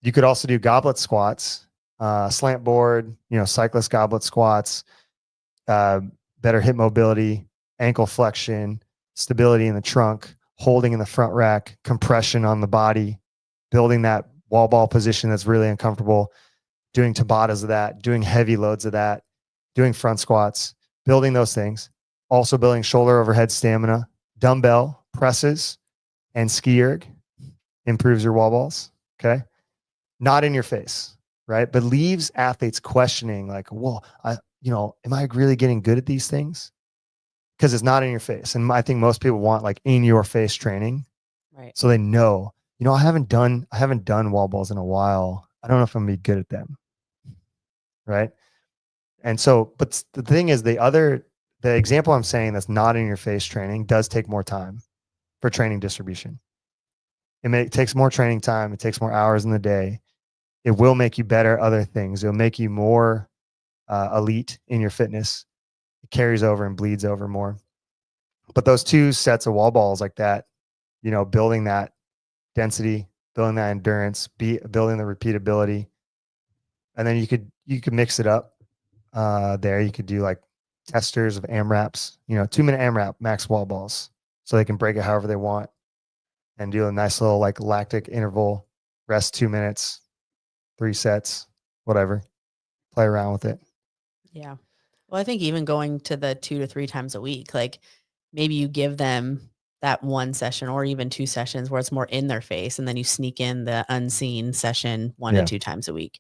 You could also do goblet squats, slant board, cyclist goblet squats, better hip mobility, ankle flexion, stability in the trunk, holding in the front rack, compression on the body, building that wall ball position that's really uncomfortable, doing Tabatas of that, doing heavy loads of that, doing front squats, building those things. Also building shoulder overhead stamina, dumbbell presses, and ski erg improves your wall balls. Okay. Not in your face, right? But leaves athletes questioning, like, well, am I really getting good at these things? Because it's not in your face. And I think most people want like in your face training. Right. So they know, I haven't done wall balls in a while. I don't know if I'm gonna be good at them. Right. And so, but the thing is, the example I'm saying that's not in your face training does take more time for training distribution. It takes more training time. It takes more hours in the day. It will make you better at other things. It'll make you more elite in your fitness. it carries over and bleeds over more. But those 2 sets of wall balls like that, you know, building that density, building that endurance, building the repeatability, and then you could mix it up. There you could do like testers of AMRAPs, you know, 2-minute AMRAP max wall balls, so they can break it however they want, and do a nice little like lactic interval, rest 2 minutes, 3 sets, whatever. Play around with it. Yeah. Well, I think even going to the 2 to 3 times a week, like maybe you give them that 1 session or even 2 sessions where it's more in their face, and then you sneak in the unseen session 1 Yeah. to 2 times a week.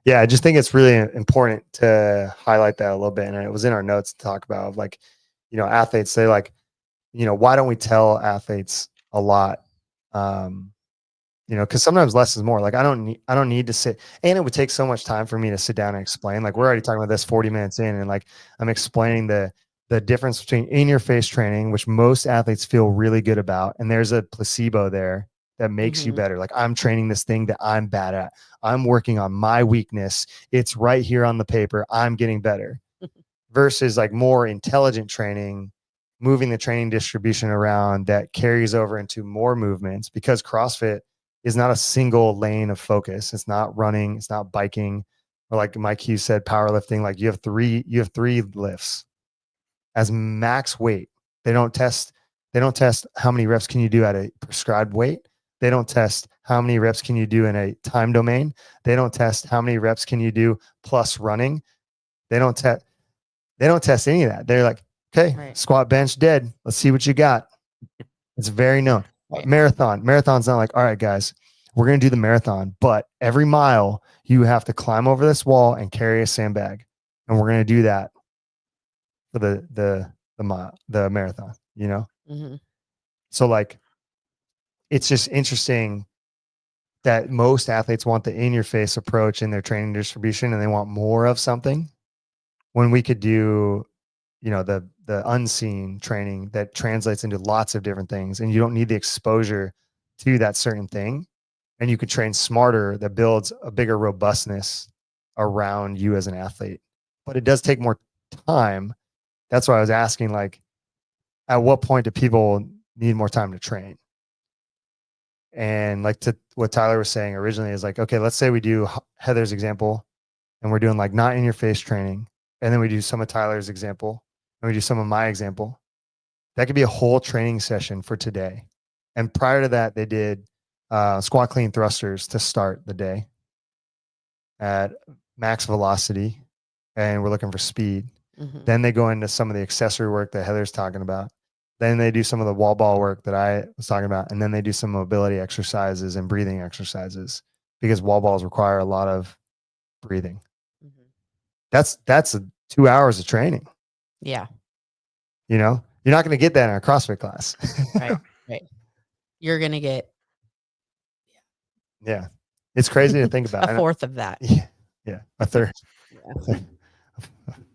Yeah, I just think it's really important to highlight that a little bit. And it was in our notes to talk about, like, you know, athletes, they like, you know, why don't we tell athletes a lot? You know, because sometimes less is more. Like, I don't need to sit, and it would take so much time for me to sit down and explain. Like, we're already talking about this 40 minutes in, and like I'm explaining the difference between in your face training, which most athletes feel really good about, and there's a placebo there that makes you Mhm. better. Like, I'm training this thing that I'm bad at. I'm working on my weakness. It's right here on the paper. I'm getting better. Versus like more intelligent training, moving the training distribution around that carries over into more movements, because CrossFit is not a single lane of focus. It's not running, it's not biking, or like Mike Hughes said, powerlifting. Like you have three lifts as max weight. They don't test how many reps can you do at a prescribed weight. They don't test how many reps can you do in a time domain. They don't test how many reps can you do plus running. They don't test any of that. They're like, okay, Right. squat, bench, dead. Let's see what you got. It's very known. Right. Marathon's not like, all right, guys, we're going to do the marathon, but every mile you have to climb over this wall and carry a sandbag. And we're going to do that for the marathon, you know? Mhm. So like, it's just interesting that most athletes want the in your face approach in their training distribution, and they want more of something, when we could do, you know, the unseen training that translates into lots of different things, and you don't need the exposure to that certain thing, and you could train smarter, that builds a bigger robustness around you as an athlete. But it does take more time. That's why I was asking, like, at what point do people need more time to train? And like, to what Tyler was saying originally, is like, okay, let's say we do Heather's example, and we're doing like not in your face training, and then we do some of Tyler's example, and we do some of my example. That could be a whole training session for today. And prior to that, they did squat clean thrusters to start the day at max velocity, and we're looking for speed. Mhm. Then they go into some of the accessory work that Heather's talking about. Then they do some of the wall ball work that I was talking about. And then they do some mobility exercises and breathing exercises, because wall balls require a lot of breathing. Mhm. That's 2 hours of training. Yeah. You know, you're not going to get that in a CrossFit class. Right. Right. You're going to get Yeah. It's crazy to think about. a fourth of that. Yeah. Yeah. A third. Yeah.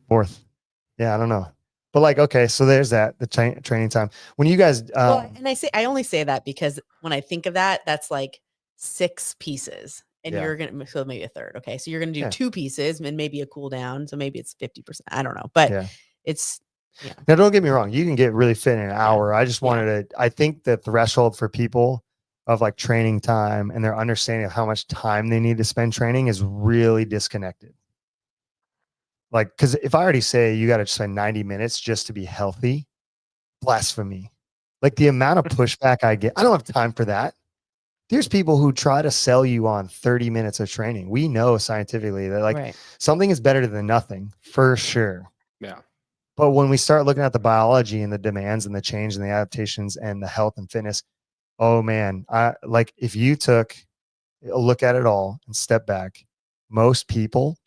Fourth. Yeah. I don't know. But like, okay, so there's that, the training time. When you guys, Well, and I only say that because when I think of that, that's like 6 pieces, and Yeah. you're gonna, so maybe a third. Okay, so you're gonna do Yeah. 2 pieces and maybe a cool down, so maybe it's 50%. I don't know, but Yeah. it's Now, don't get me wrong. You can get really fit in an hour. I just Yeah. wanted to, I think the threshold for people of like training time and their understanding of how much time they need to spend training is really disconnected. Like, because if I already say you got to spend 90 minutes just to be healthy, blasphemy. Like, the amount of pushback I get, I don't have time for that. There's people who try to sell you on 30 minutes of training. We know scientifically that like right. something is better than nothing, for sure. Yeah. But when we start looking at the biology and the demands and the change and the adaptations and the health and fitness, oh man, I like, if you took a look at it all and step back, most people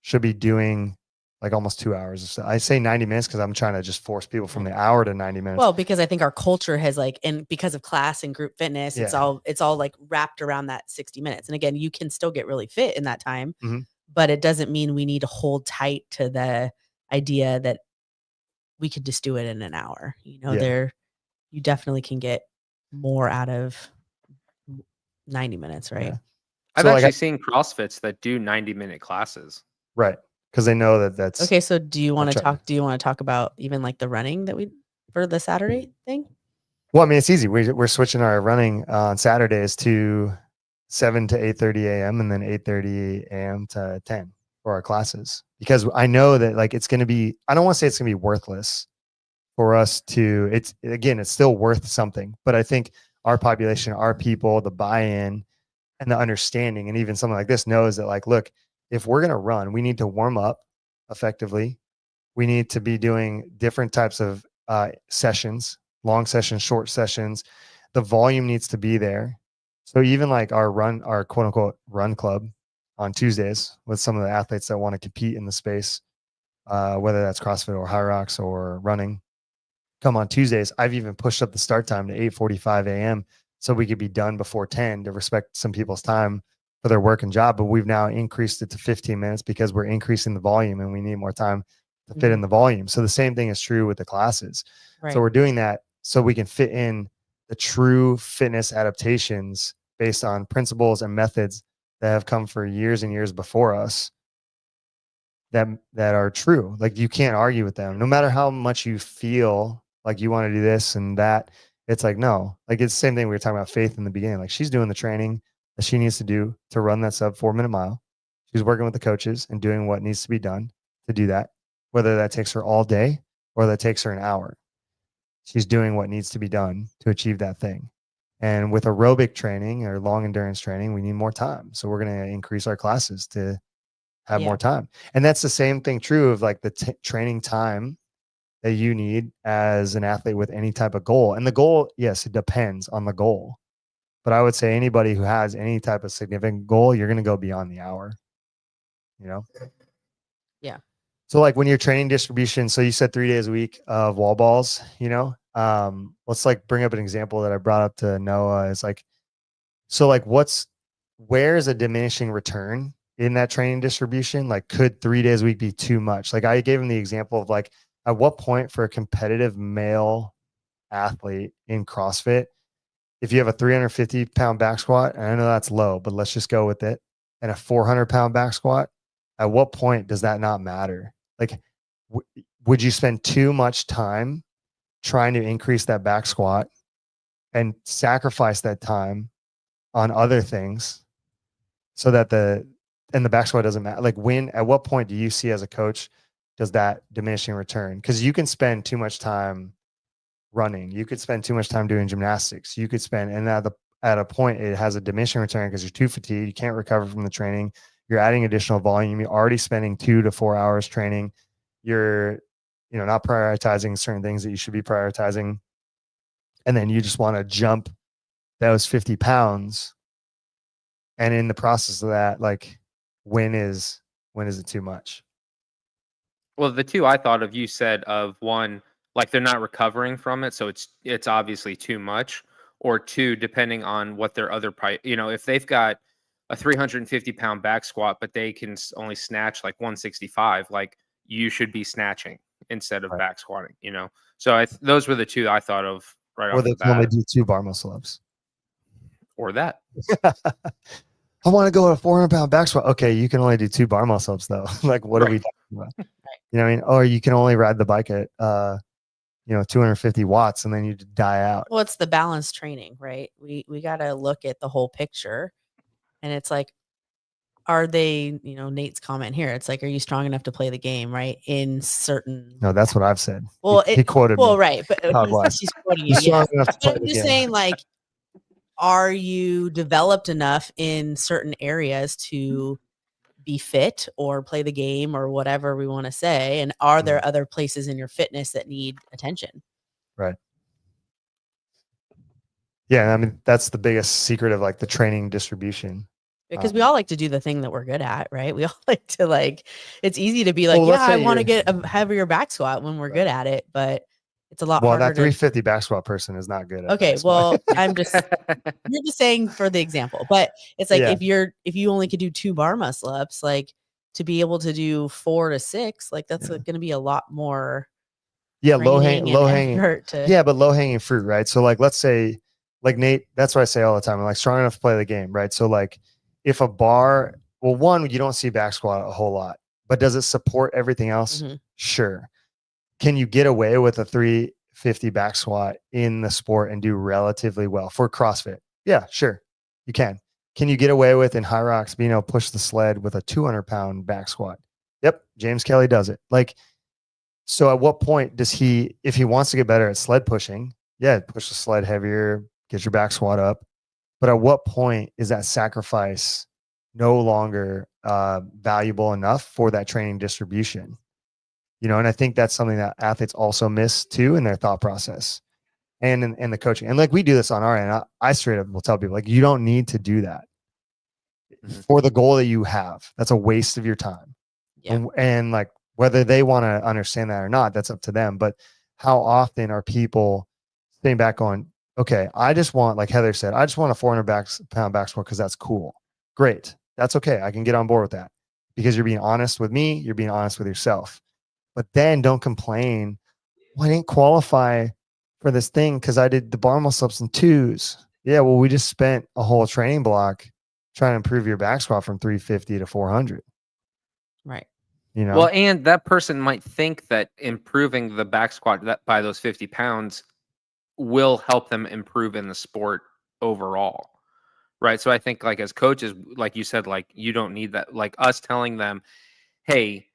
should be doing like almost 2 hours of stuff. I say 90 minutes because I'm trying to just force people from the hour to 90 minutes. Well, because I think our culture has like, and because of class and group fitness, it's Yeah. all like wrapped around that 60 minutes. And again, you can still get really fit in that time, Mhm. but it doesn't mean we need to hold tight to the idea that we could just do it in an hour. You know, Yeah. you definitely can get more out of 90 minutes, right? Yeah. I've So, like, actually seen CrossFits that do 90-minute classes. Right. because they know that that's Okay, so do you want to trying- talk? Do you want to talk about even like the running that we for the Saturday thing? Well, I mean, it's easy. We're switching our running on Saturdays to 7 to 8:30 a.m. and then 8:30 a.m. to 10 for our classes, because I know that like it's going to be, I don't want to say it's going to be worthless for us to, it's still worth something, but I think our population, our people, the buy-in and the understanding, and even something like this knows that like, look, if we're going to run, we need to warm up effectively. We need to be doing different types of sessions, long sessions, short sessions. The volume needs to be there. So even like our quote unquote run club on Tuesdays with some of the athletes that want to compete in the space, whether that's CrossFit or High Rocks or running, come on Tuesdays. I've even pushed up the start time to 8:45 a.m. so we could be done before 10 to respect some people's time for their work and job. But we've now increased it to 15 minutes because we're increasing the volume and we need more time to fit in the volume. So the same thing is true with the classes. Right. So we're doing that so we can fit in the true fitness adaptations based on principles and methods that have come for years and years before us that are true. Like you can't argue with them, no matter how much you feel like you want to do this and that. It's like, no, like it's the same thing we were talking about Faith in the beginning. Like she's doing the training that she needs to do to run that sub 4-minute mile. She's working with the coaches and doing what needs to be done to do that, whether that takes her all day or that takes her an hour. She's doing what needs to be done to achieve that thing. And with aerobic training or long endurance training, we need more time. So we're going to increase our classes to have more time. And that's the same thing true of like the training time that you need as an athlete with any type of goal. And the goal, yes, it depends on the goal. But I would say anybody who has any type of significant goal, you're going to go beyond the hour, you know? Yeah. So like when you're training distribution, so you said 3 days a week of wall balls, you know, let's like bring up an example that I brought up to Noah is like, so like where's a diminishing return in that training distribution? Like could 3 days a week be too much? Like I gave him the example of like, at what point for a competitive male athlete in CrossFit, if you have a 350-pound back squat, and I know that's low, but let's just go with it, and a 400-pound back squat, at what point does that not matter? Like, would you spend too much time trying to increase that back squat and sacrifice that time on other things so that the back squat doesn't matter? Like at what point do you see as a coach, does that diminishing return? Because you can spend too much time running. You could spend too much time doing gymnastics. You could spend, and at a point it has a diminishing return because you're too fatigued. You can't recover from the training. You're adding additional volume. You're already spending 2 to 4 hours training. You're, not prioritizing certain things that you should be prioritizing. And then you just want to jump those 50 pounds. And in the process of that, like when is it too much? Well, the two I thought of, you said of one, like they're not recovering from it, so it's obviously too much. Or two, depending on what their other if they've got a 350-pound back squat, but they can only snatch like 165, like you should be snatching instead of back squatting. So those were the two I thought of right off the bat. Or they can only do 2 bar muscle ups. Or that. I want to go at a 400-pound back squat. Okay, you can only do 2 bar muscle ups though. Like, what are we talking about? You know what I mean? Or you can only ride the bike at 250 watts and then you die out. Well, it's the balanced training, right? We got to look at the whole picture, and it's like, are they? Nate's comment here. It's like, are you strong enough to play the game, right? In certain. No, that's what I've said. Well, he quoted. Well, me. right, but he's quoting you. Strong Yeah. enough to play I'm the just game. saying, like, are you developed enough in certain areas to be fit or play the game or whatever we want to say? And are there other places in your fitness that need attention? Right. Yeah. I mean, that's the biggest secret of like the training distribution. Because we all like to do the thing that we're good at, right? We all like to it's easy to be like, yeah, I want to get a heavier back squat when we're good at it, but it's a lot harder. Well, that 350 back squat person is not good at it. Okay, well, you're just saying for the example, but it's like if you only could do 2 bar muscle ups, like to be able to do 4 to 6, like that's going to be a lot more. Yeah, low hanging. Yeah, but low hanging fruit, right? So like, let's say, like Nate, that's what I say all the time. I'm like strong enough to play the game, right? So like, if a bar, well, one, you don't see back squat a whole lot but does it support everything else? Mhm. Sure. Can you get away with a 350 back squat in the sport and do relatively well for CrossFit? Yeah, sure. You can. Can you get away with in High Rocks being able to push the sled with a 200-pound back squat? Yep. James Kelly does it. Like, so at what point does he, if he wants to get better at sled pushing, yeah, push the sled heavier, get your back squat up. But at what point is that sacrifice no longer valuable enough for that training distribution? You know, and I think that's something that athletes also miss too in their thought process and in the coaching. And like we do this on our end, I straight up will tell people like, you don't need to do that for the goal that you have. That's a waste of your time. Yeah. And like whether they want to understand that or not, that's up to them. But how often are people staying back on, okay, I just want, like Heather said, I just want a 400-pound back squat because that's cool. Great. That's okay. I can get on board with that because you're being honest with me. You're being honest with yourself. But then don't complain. Well, I didn't qualify for this thing because I did the bar muscle ups in 2s. Yeah, well, we just spent a whole training block trying to improve your back squat from 350 to 400. Right. You know? Well, and that person might think that improving the back squat by those 50 pounds will help them improve in the sport overall. Right. So I think like as coaches, like you said, like you don't need that. Like us telling them, hey,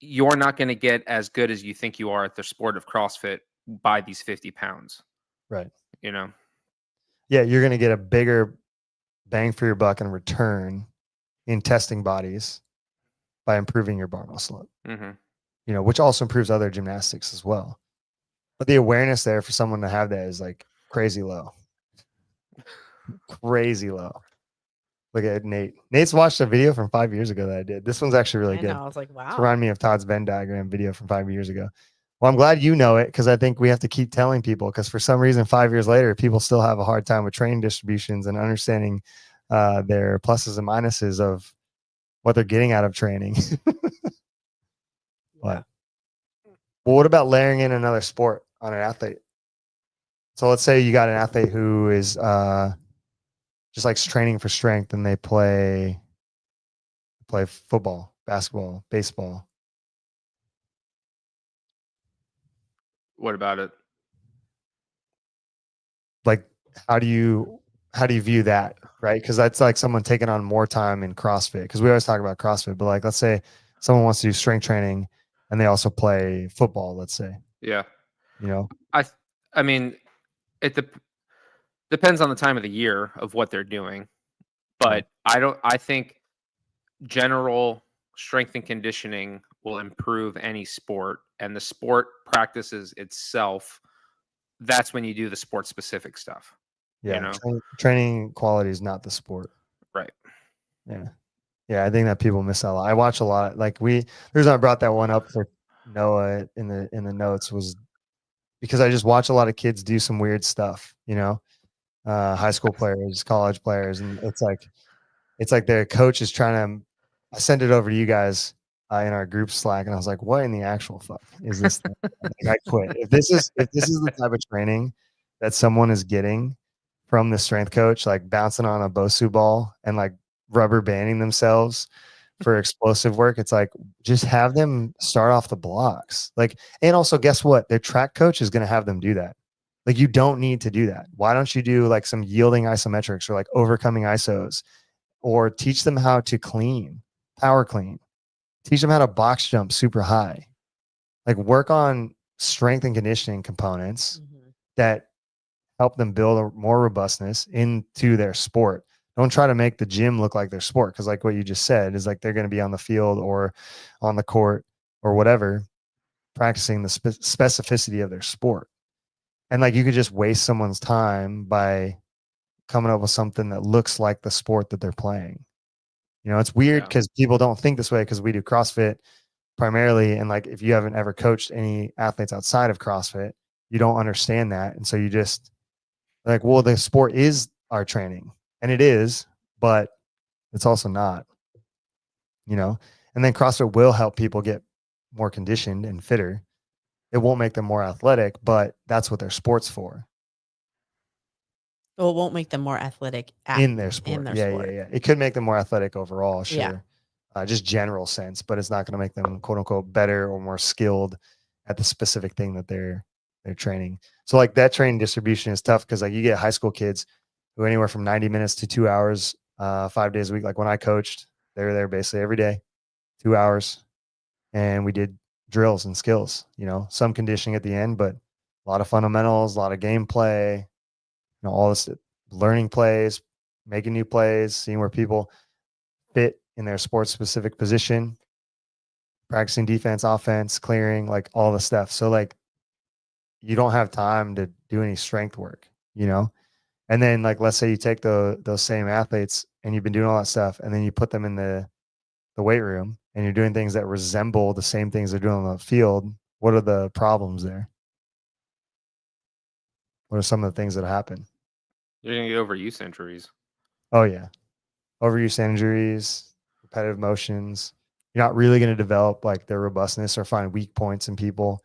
you're not going to get as good as you think you are at the sport of CrossFit by these 50 pounds. Right. You know? Yeah, you're going to get a bigger bang for your buck in return in testing bodies by improving your bar muscle up. Mm-hmm. You know, which also improves other gymnastics as well. But the awareness there for someone to have that is like crazy low. Crazy low. Look at Nate. Nate's watched a video from 5 years ago that I did. This one's actually really I good. know. I was like, wow. It's remind me of Todd's Venn diagram video from 5 years ago. Well, I'm glad you know it because I think we have to keep telling people because for some reason 5 years later, people still have a hard time with training distributions and understanding their pluses and minuses of what they're getting out of training. But well, what about layering in another sport on an athlete? So let's say you got an athlete who is just like training for strength and they play football, basketball, baseball. What about it? Like, how do you view that? Right. Because that's like someone taking on more time in CrossFit. Because we always talk about CrossFit, but like, let's say someone wants to do strength training and they also play football, let's say. Yeah. You know? I mean, it depends on the time of the year of what they're doing. But I think general strength and conditioning will improve any sport, and the sport practices itself. That's when you do the sport specific stuff. Yeah. You know? Training quality is not the sport. Right. Yeah. Yeah. I think that people miss out a lot. I watch a lot. Like the reason I brought that one up for Noah in the notes was because I just watch a lot of kids do some weird stuff, you know, high school players, college players. And it's like their coach is trying to, I sent it over to you guys in our group Slack. And I was like, what in the actual fuck is this thing? Like, I quit. If this is the type of training that someone is getting from the strength coach, like bouncing on a BOSU ball and like rubber banding themselves for explosive work, it's like, just have them start off the blocks. Like, and also guess what? Their track coach is going to have them do that. Like, you don't need to do that. Why don't you do like some yielding isometrics or like overcoming ISOs, or teach them how to power clean, teach them how to box jump super high, like work on strength and conditioning components that help them build more robustness into their sport. Don't try to make the gym look like their sport. Cause like what you just said is like, they're going to be on the field or on the court or whatever, practicing the specificity of their sport. And like, you could just waste someone's time by coming up with something that looks like the sport that they're playing. You know, it's weird because people don't think this way because we do CrossFit primarily. And like, if you haven't ever coached any athletes outside of CrossFit, you don't understand that. And so you just like, well, the sport is our training, and it is, but it's also not, you know. And then CrossFit will help people get more conditioned and fitter. It won't make them more athletic, but that's what their sport's for. Well, it won't make them more athletic In their sport. Yeah. It could make them more athletic overall, sure. Yeah. just general sense, but it's not going to make them quote unquote better or more skilled at the specific thing that they're training. So like that training distribution is tough because like you get high school kids who anywhere from 90 minutes to 2 hours, 5 days a week. Like when I coached, they were there basically every day, 2 hours, and we did drills and skills, you know, some conditioning at the end, but a lot of fundamentals, a lot of gameplay, you know, all this learning plays, making new plays, seeing where people fit in their sports specific position, practicing defense, offense, clearing, like all the stuff. So like you don't have time to do any strength work, you know? And then like let's say you take those same athletes and you've been doing all that stuff and then you put them in the weight room and you're doing things that resemble the same things they're doing on the field. What are the problems there? What are some of the things that happen? You're gonna get overuse injuries. Oh yeah. Overuse injuries, repetitive motions. You're not really going to develop like their robustness or find weak points in people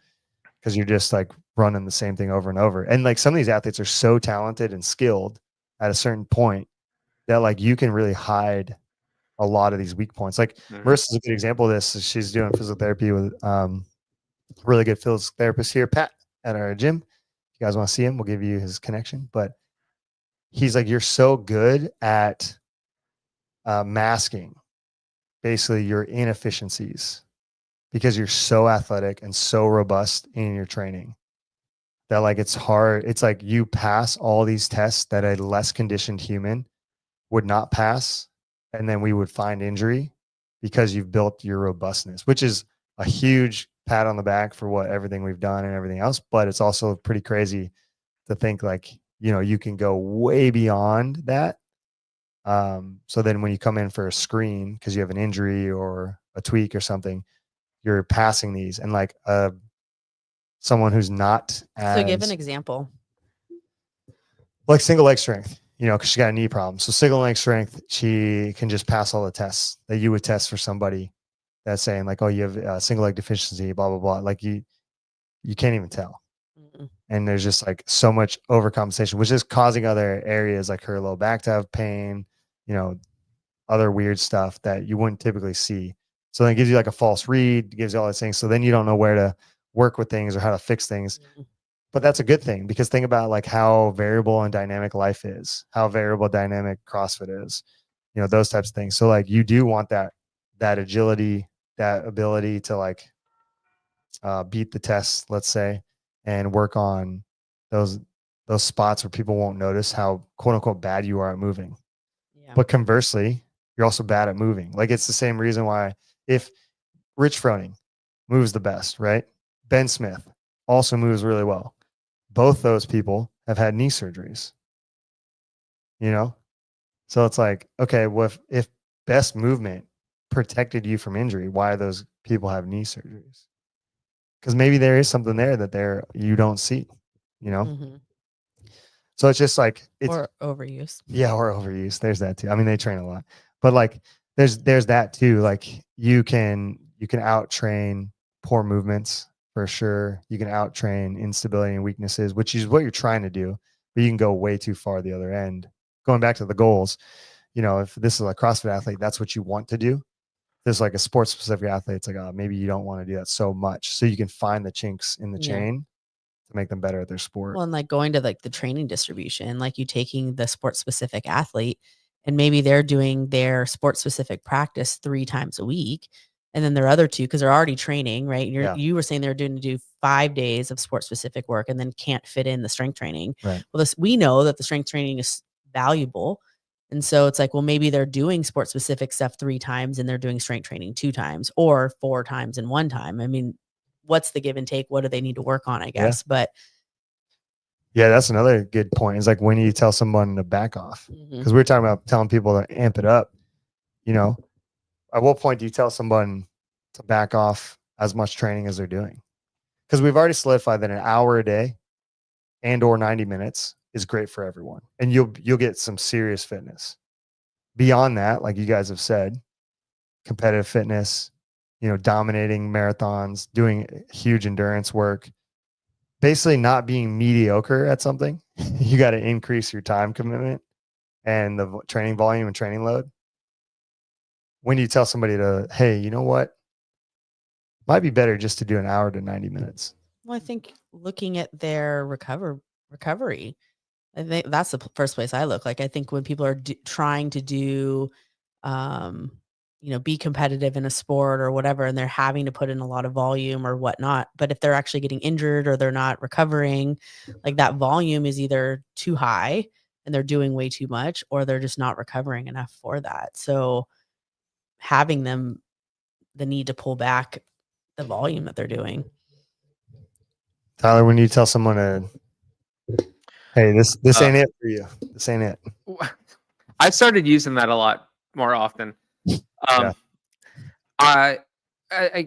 because you're just like running the same thing over and over. And like some of these athletes are so talented and skilled at a certain point that like you can really hide a lot of these weak points. Like Marissa's a good example of this. She's doing physical therapy with really good physical therapist here, Pat, at our gym. If you guys want to see him, we'll give you his connection. But he's like, you're so good at masking basically your inefficiencies because you're so athletic and so robust in your training that like it's hard. It's like you pass all these tests that a less conditioned human would not pass, and then we would find injury because you've built your robustness, which is a huge pat on the back for what everything we've done and everything else. But it's also pretty crazy to think like, you know, you can go way beyond that. So then when you come in for a screen because you have an injury or a tweak or something, you're passing these and like someone who's not as So give an example. like single leg strength, you know, because she got a knee problem. So single leg strength, she can just pass all the tests that you would test for somebody that's saying like, oh, you have a single leg deficiency, blah, blah, blah. Like you can't even tell. Mm-mm. And there's just like so much overcompensation, which is causing other areas like her low back to have pain, you know, other weird stuff that you wouldn't typically see. So then it gives you like a false read, gives you all these things. So then you don't know where to work with things or how to fix things. Mhm. But that's a good thing because think about like how variable and dynamic life is, how variable dynamic CrossFit is, you know, those types of things. So like you do want that agility, that ability to like beat the test, let's say, and work on those spots where people won't notice how quote unquote bad you are at moving. Yeah. But conversely, you're also bad at moving. Like it's the same reason why if Rich Froning moves the best, right? Ben Smith also moves really well. Both those people have had knee surgeries, you know? So it's like, okay, well, if best movement protected you from injury, why do those people have knee surgeries? Because maybe there is something there that you don't see, you know? Mhm. So it's just like it's Or overuse. yeah, or overuse. There's that too. I mean, they train a lot, but like there's that too. Like you can out train poor movements for sure. You can out train instability and weaknesses, which is what you're trying to do, but you can go way too far the other end. Going back to the goals, you know, if this is a CrossFit athlete, that's what you want to do. There's like a sports specific athlete, it's like, oh, maybe you don't want to do that so much. So you can find the chinks in the Yeah. chain to make them better at their sport. Well, and like going to like the training distribution, like you taking the sport specific athlete and maybe they're doing their sport specific practice 3 times a week. And then their other 2, because they're already training, right? Yeah. You were saying they're doing to do 5 days of sport specific work and then can't fit in the strength training. Right. Well, we know that the strength training is valuable. And so it's like, well, maybe they're doing sport specific stuff 3 times and they're doing strength training 2 times or 4 times in 1 time. I mean, what's the give and take? What do they need to work on, I guess? But yeah, that's another good point. Is like when you tell someone to back off, because we were talking about telling people to amp it up. You know, at what point do you tell someone to back off as much training as they're doing? Because we've already solidified that an hour a day and or 90 minutes is great for everyone, and you'll get some serious fitness. Beyond that, like you guys have said, competitive fitness, you know, dominating marathons, doing huge endurance work, basically not being mediocre at something. You got to increase your time commitment and the training volume and training load. when you tell somebody to, hey, you know what? Might be better just to do an hour to 90 minutes. Well, I think looking at their recovery, I think that's the first place I look. Like, I think when people are trying to do, um, be competitive in a sport or whatever, and they're having to put in a lot of volume or whatnot, but if they're actually getting injured or they're not recovering, like that volume is either too high and they're doing way too much, or they're just not recovering enough for that. So having the need to pull back the volume that they're doing. Tyler, when you tell someone to, hey, this ain't it for you. This ain't it. I started using that a lot more often. Yeah. I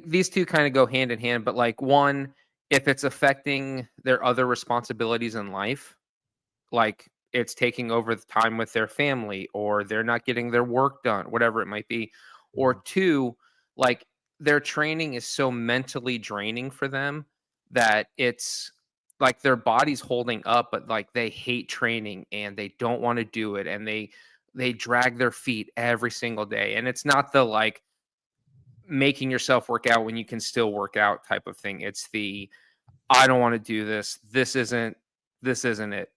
these two kind of go hand in hand, but like one, if it's affecting their other responsibilities in life, like it's taking over the time with their family, or they're not getting their work done, whatever it might be, or two, like their training is so mentally draining for them that it's like their body's holding up, but like they hate training and they don't want to do it, and they drag their feet every single day, and it's not the like making yourself work out when you can still work out type of thing. It's the I don't want to do this. This isn't it.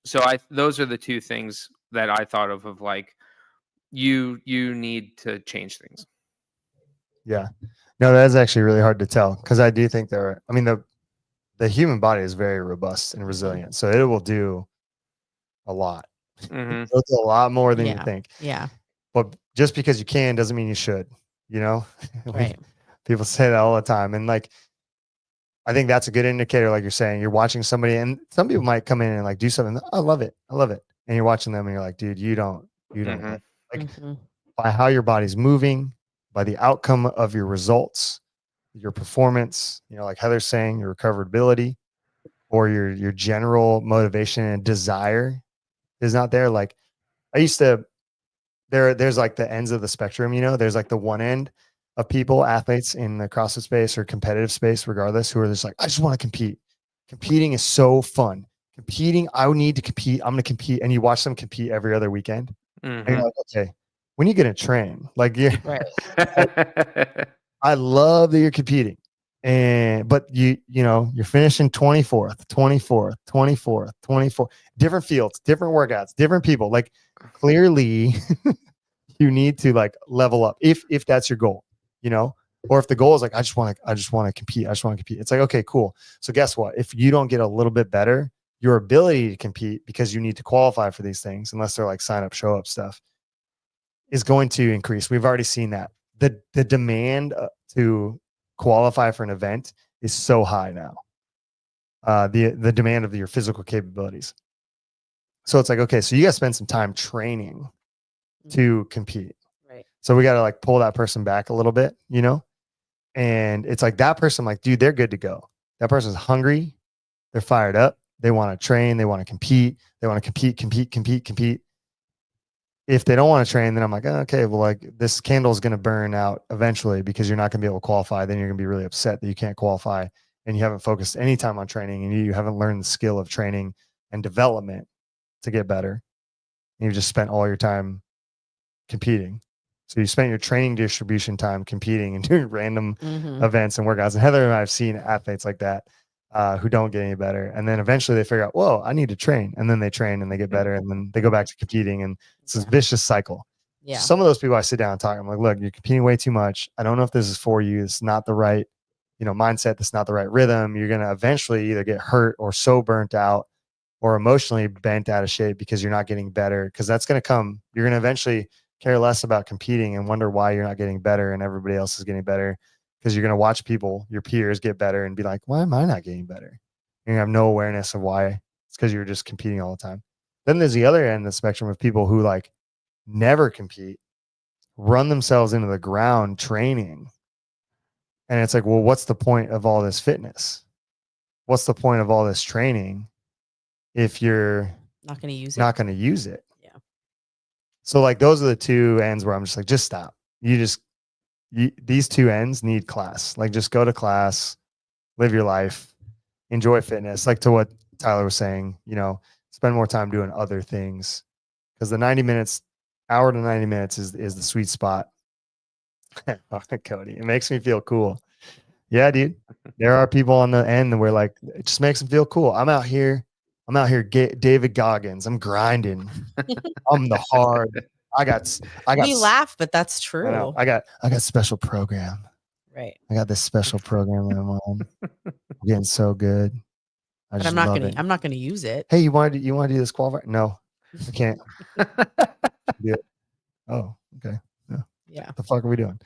So those are the two things that I thought of like you need to change things. Yeah. No, that is actually really hard to tell, because I do think the human body is very robust and resilient. So it will do a lot. Mm-hmm. It'll do a lot more than you Yeah. think. Yeah. But just because you can doesn't mean you should, Right. People say that all the time. And like, I think that's a good indicator. Like you're saying, you're watching somebody, and some people might come in and like do something. I love it. I love it. And you're watching them and you're like, dude, you don't Mhm. love it. Like Mhm. by how your body's moving, by the outcome of your results, your performance, like Heather's saying, your recoverability, or your general motivation and desire is not there. Like I used to, there's like the ends of the spectrum, there's like the one end of people, athletes in the CrossFit space or competitive space, regardless, who are just like, I just want to compete. Competing is so fun. Competing, I need to compete. I'm going to compete. And you watch them compete every other weekend. And you're Mhm. like, okay, when are you going to train? Like, Right. I love that you're competing. But you're finishing 24th, 24th, 24th, 24th, different fields, different workouts, different people. Like clearly you need to like level up if that's your goal, or if the goal is like, I just want to compete. I just want to compete. It's like, okay, cool. So guess what? If you don't get a little bit better, your ability to compete, because you need to qualify for these things, unless they're like sign up, show up stuff, is going to increase. We've already seen that. The demand to qualify for an event is so high now. The demand of your physical capabilities. So it's like, okay, so you got to spend some time training to compete. Right. So we got to like pull that person back a little bit, and it's like that person, like, dude, they're good to go. That person's hungry. They're fired up. They want to train. They want to compete. They want to compete. If they don't want to train, then I'm like, oh, okay, well, like this candle is going to burn out eventually, because you're not going to be able to qualify. Then you're going to be really upset that you can't qualify, and you haven't focused any time on training, and you haven't learned the skill of training and development to get better. And you've just spent all your time competing. So you spent your training distribution time competing and doing random Mhm. events and workouts. And Heather and I have seen athletes like that who don't get any better. And then eventually they figure out, whoa, I need to train. And then they train and they get better. And then they go back to competing. And it's this vicious cycle. Yeah. Some of those people I sit down and talk, I'm like, look, you're competing way too much. I don't know if this is for you. It's not the right, mindset. That's not the right rhythm. You're going to eventually either get hurt or so burnt out or emotionally bent out of shape because you're not getting better. Because that's going to come. You're going to eventually care less about competing and wonder why you're not getting better and everybody else is getting better, because you're going to watch people, your peers, get better and be like, why am I not getting better? And you have no awareness of why. It's because you're just competing all the time. Then there's the other end of the spectrum of people who like never compete, run themselves into the ground training. And it's like, well, what's the point of all this fitness? What's the point of all this training if you're Not going to use it. not going to use it? Yeah. So like those are the two ends where I'm just like, just stop. These two ends need class. Like just go to class, live your life, enjoy fitness. Like to what Tyler was saying, spend more time doing other things, because the 90 minutes hour to 90 minutes is the sweet spot. Cody, it makes me feel cool. Yeah, dude. There are people on the end where like it just makes them feel cool. I'm out here David Goggins. I'm grinding. I'm the hard. I got We laugh, but that's I true. know. I got special program. Right. I got this special program that I'm on. I'm getting so good. But I'm not gonna use it. Hey, you want to do this qualifier? No, I can't do it. Oh, okay. Yeah. The fuck are we doing?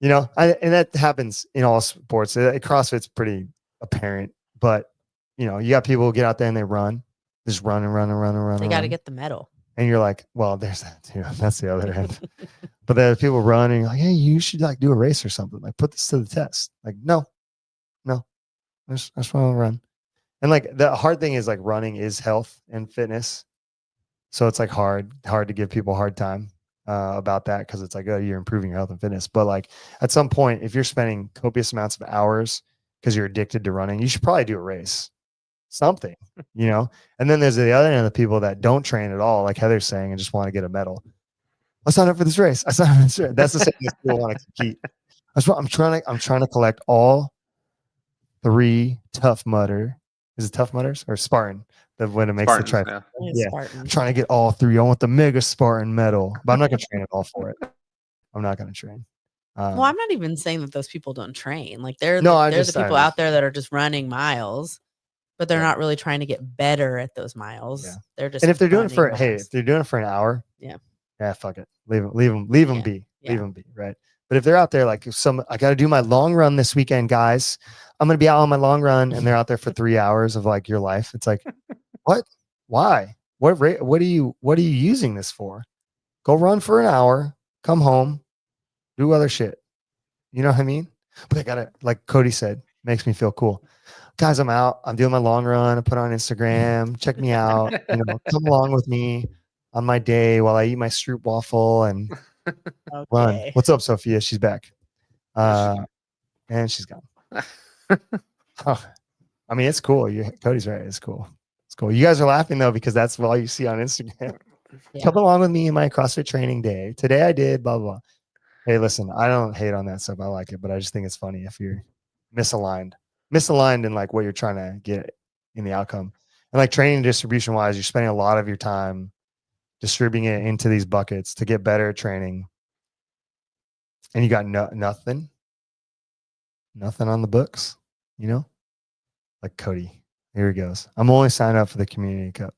And that happens in all sports. CrossFit's pretty apparent, but you got people who get out there and they run, just run and run and run and run. They got to get the medal. And you're like, well, there's that too. That's the other end. But then people run and you're like, hey, you should like do a race or something. Like put this to the test. Like, no, I just want to run. And like the hard thing is like running is health and fitness. So it's like hard to give people a hard time about that because it's like, oh, you're improving your health and fitness. But like at some point, if you're spending copious amounts of hours because you're addicted to running, you should probably do a race, something, And then there's the other end of the people that don't train at all, like Heather's saying, and just want to get a medal. I signed up for this race. That's the same as people want to compete. I'm trying to collect all 3 Tough Mudder. Is it Tough Mudders or Spartan? When it makes the try. Yeah. I'm trying to get all 3. I want the Mega Spartan medal, but I'm not going to train at all for it. I'm not going to train. Well, I'm not even saying that those people don't train. Like they're No, the people out there that are just running miles, but they're not really trying to get better at those miles. Yeah. They're just and if they're doing it for miles. if they're doing it for an hour, yeah, fuck it, leave them be, leave them be, right? But if they're out there like I got to do my long run this weekend, guys. I'm gonna be out on my long run, and they're out there for 3 hours of like your life. It's like, what? Why? What are you using this for? Go run for an hour, come home, do other shit. You know what I mean? But I gotta, like Cody said, makes me feel cool. Guys, I'm out. I'm doing my long run. I put it on Instagram. Check me out. Come along with me on my day while I eat my Stroop waffle and run. What's up, Sophia? She's back. And she's gone. I mean, it's cool. Cody's right. It's cool. It's cool. You guys are laughing though because that's all you see on Instagram. Yeah. Come along with me in my CrossFit training day. Today I did blah blah. Hey, listen, I don't hate on that stuff. I like it, but I just think it's funny if you're misaligned in like what you're trying to get in the outcome. And like training distribution wise, you're spending a lot of your time distributing it into these buckets to get better at training. And you got nothing on the books, like Cody. Here he goes. I'm only signed up for the Community Cup.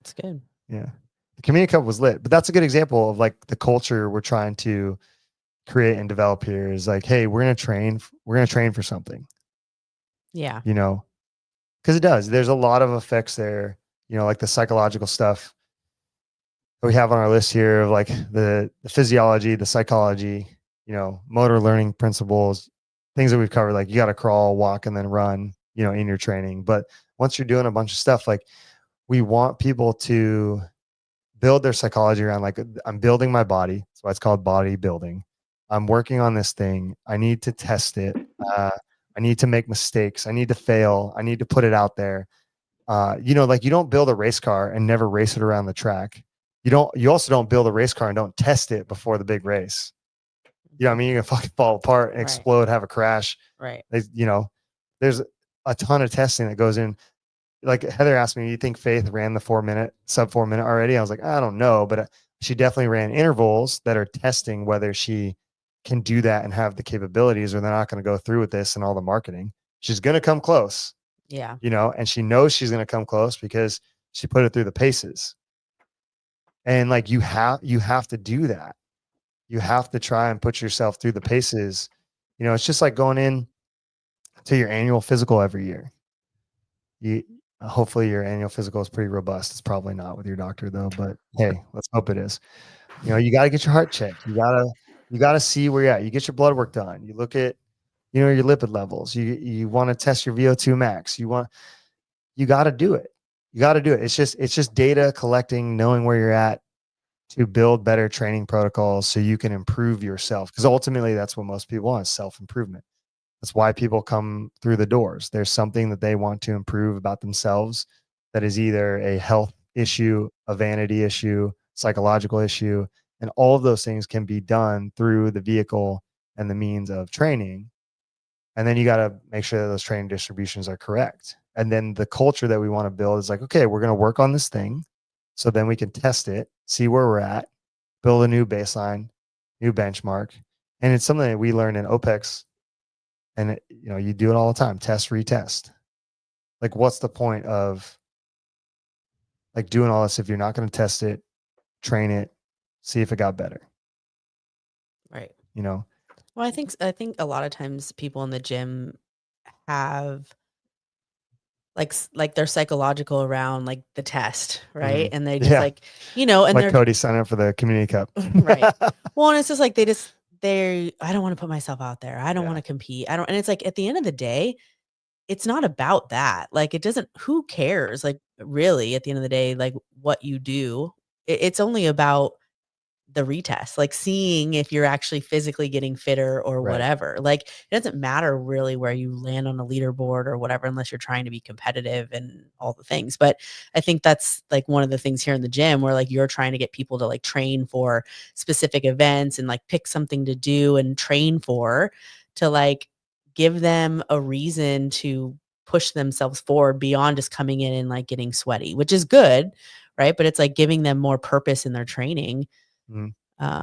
It's good. Yeah. The Community Cup was lit, but that's a good example of like the culture we're trying to create and develop here is like, hey, we're going to train for something. Yeah. Because it does. There's a lot of effects there, like the psychological stuff that we have on our list here of like the physiology, the psychology, motor learning principles, things that we've covered. Like you got to crawl, walk, and then run, in your training. But once you're doing a bunch of stuff, like we want people to build their psychology around like, I'm building my body. That's why it's called bodybuilding. I'm working on this thing. I need to test it. I need to make mistakes. I need to fail. I need to put it out there. Like you don't build a race car and never race it around the track. You also don't build a race car and don't test it before the big race. You're gonna fucking fall apart, explode, have a crash. Right. There's a ton of testing that goes in. Like Heather asked me, you think Faith ran the sub 4 minute already? I was like, I don't know, but she definitely ran intervals that are testing whether she can do that and have the capabilities, or they're not going to go through with this and all the marketing. She's going to come close. Yeah. And she knows she's going to come close because she put it through the paces. And like, you have to do that. You have to try and put yourself through the paces. It's just like going in to your annual physical every year. Hopefully your annual physical is pretty robust. It's probably not with your doctor though, but hey, let's hope it is. You got to get your heart checked. You got to see where you're at. You get your blood work done. You look at, your lipid levels. You want to test your VO2 max. You got to do it. You got to do it. It's just data collecting, knowing where you're at to build better training protocols so you can improve yourself. Because ultimately that's what most people want, is self-improvement. That's why people come through the doors. There's something that they want to improve about themselves that is either a health issue, a vanity issue, psychological issue, and all of those things can be done through the vehicle and the means of training. And then you got to make sure that those training distributions are correct. And then the culture that we want to build is like, okay, we're going to work on this thing. So then we can test it, see where we're at, build a new baseline, new benchmark. And it's something that we learn in OPEX. And you do it all the time, test, retest. Like, what's the point of like doing all this if you're not going to test it, train it, see if it got better? Right. Well, I think a lot of times people in the gym have like they're psychological around like the test, right? And they just like, and like they're Cody signing up for the community cup. right. Well, and it's just like I don't want to put myself out there. I don't want to compete. And it's like at the end of the day, it's not about that. Like who cares? Like really at the end of the day, like what you do, it's only about the retest, like seeing if you're actually physically getting fitter or whatever. Like it doesn't matter really where you land on a leaderboard or whatever, unless you're trying to be competitive and all the things. But I think that's like one of the things here in the gym where like you're trying to get people to like train for specific events and like pick something to do and train for, to like give them a reason to push themselves forward beyond just coming in and like getting sweaty, which is good. Right. But it's like giving them more purpose in their training.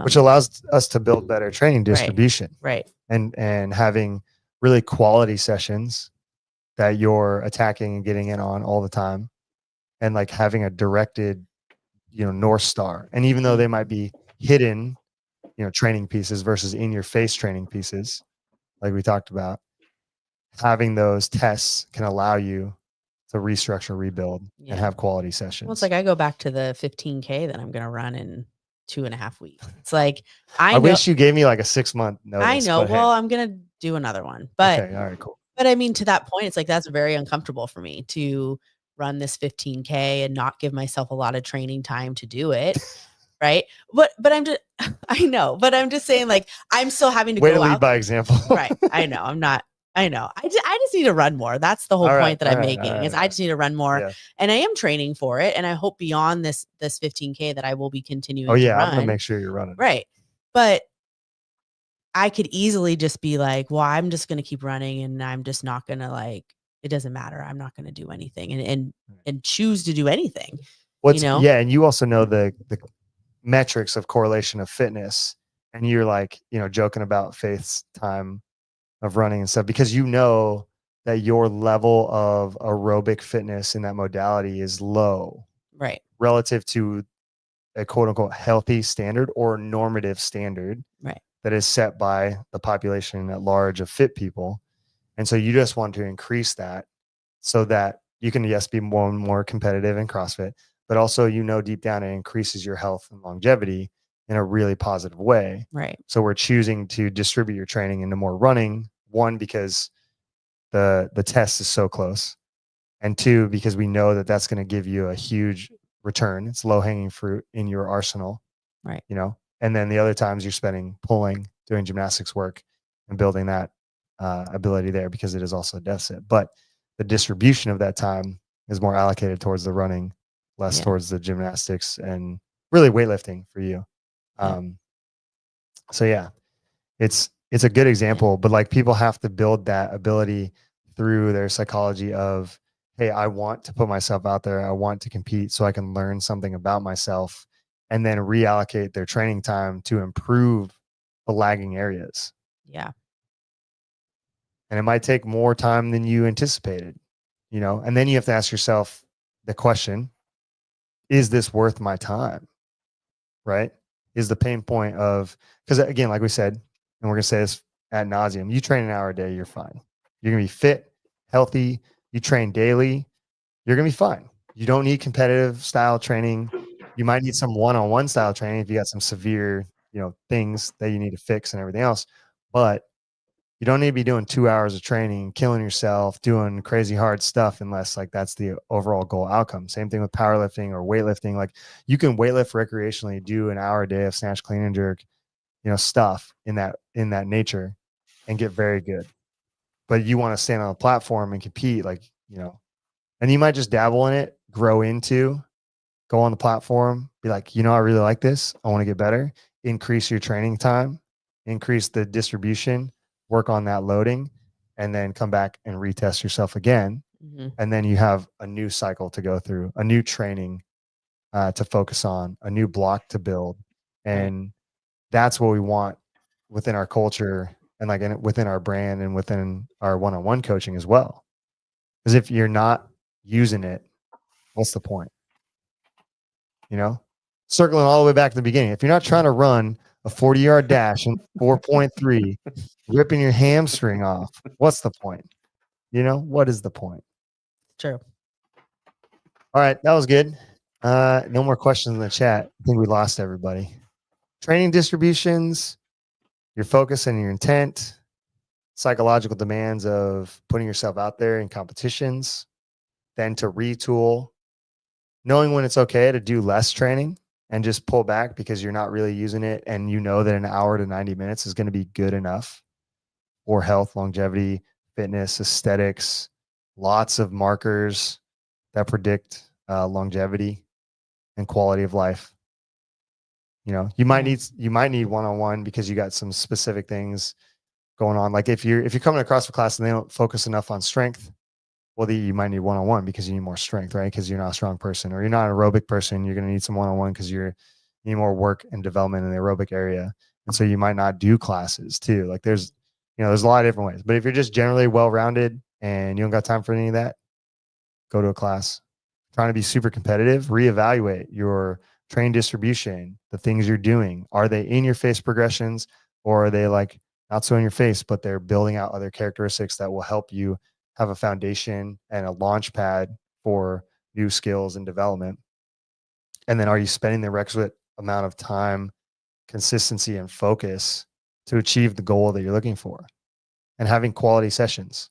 Which allows us to build better training distribution, right? And having really quality sessions that you're attacking and getting in on all the time, and like having a directed, North Star. And even though they might be hidden, training pieces versus in your face training pieces, like we talked about, having those tests can allow you to restructure, rebuild, and have quality sessions. Well, it's like I go back to the 15K that I'm going to run in 2.5 weeks. It's like, I wish you gave me like a 6-month notice. I know. Well, I'm going to do another one, but okay, all right, cool. But I mean, to that point, it's like, that's very uncomfortable for me to run this 15K and not give myself a lot of training time to do it. Right. But I'm just, I know, but I'm just saying, like, I'm still having to way go to lead out by example. Right. I know. I know. I just need to run more. That's the whole point that I'm making is I just need to run more, and I am training for it. And I hope beyond this 15K that I will be continuing to run. I'm gonna make sure you're running. Right. But I could easily just be like, well, I'm just going to keep running and I'm just not going to like, it doesn't matter. I'm not going to do anything and choose to do anything. Yeah. And you also know the metrics of correlation of fitness, and you're like, joking about Faith's time of running and stuff, because that your level of aerobic fitness in that modality is low, right, relative to a quote unquote healthy standard or normative standard, right, that is set by the population at large of fit people. And so you just want to increase that so that you can, yes, be more and more competitive in CrossFit, but also, deep down it increases your health and longevity in a really positive way. right. So we're choosing to distribute your training into more running, one, because the test is so close, and two, because we know that that's going to give you a huge return. It's low hanging fruit in your arsenal, right? And then the other times you're spending pulling, doing gymnastics work, and building that ability there, because it is also a deficit. But the distribution of that time is more allocated towards the running, less towards the gymnastics and really weightlifting for you. So yeah, it's a good example, but like people have to build that ability through their psychology of, hey, I want to put myself out there. I want to compete so I can learn something about myself, and then reallocate their training time to improve the lagging areas. Yeah. And it might take more time than you anticipated, and then you have to ask yourself the question, is this worth my time? Right? Is the pain point of, because again, like we said, and we're going to say this ad nauseum, you train an hour a day, you're fine. You're going to be fit, healthy. You train daily, you're going to be fine. You don't need competitive style training. You might need some one-on-one style training if you got some severe, things that you need to fix and everything else. But you don't need to be doing 2 hours of training, killing yourself, doing crazy hard stuff, unless like that's the overall goal outcome. Same thing with powerlifting or weightlifting. Like you can weightlift recreationally, do an hour a day of snatch, clean and jerk, stuff in that nature, and get very good. But you want to stand on a platform and compete, like, and you might just dabble in it, grow into, go on the platform, be like, I really like this. I want to get better. Increase your training time, increase the distribution, work on that loading, and then come back and retest yourself again. Mhm. And then you have a new cycle to go through, a new training to focus on, a new block to build. And that's what we want within our culture and like within our brand and within our one-on-one coaching as well. Because if you're not using it, what's the point? Circling all the way back to the beginning. If you're not trying to run a 40-yard dash in 4.3, ripping your hamstring off, what's the point? What is the point? True. All right, that was good. No more questions in the chat. I think we lost everybody. Training distributions, your focus and your intent, psychological demands of putting yourself out there in competitions, then to retool, knowing when it's okay to do less training and just pull back because you're not really using it. And that an hour to 90 minutes is going to be good enough for health, longevity, fitness, aesthetics, lots of markers that predict longevity and quality of life. You might need one-on-one because you got some specific things going on. Like if you're coming across a class and they don't focus enough on strength, well, you might need one-on-one because you need more strength, right? Because you're not a strong person, or you're not an aerobic person. You're going to need some one-on-one because you need more work and development in the aerobic area. And so you might not do classes too. Like there's a lot of different ways, but if you're just generally well-rounded and you don't got time for any of that, go to a class. Trying to be super competitive, reevaluate your train distribution, the things you're doing. Are they in your face progressions, or are they like not so in your face, but they're building out other characteristics that will help you have a foundation and a launch pad for new skills and development? And then are you spending the requisite amount of time, consistency, and focus to achieve the goal that you're looking for? And having quality sessions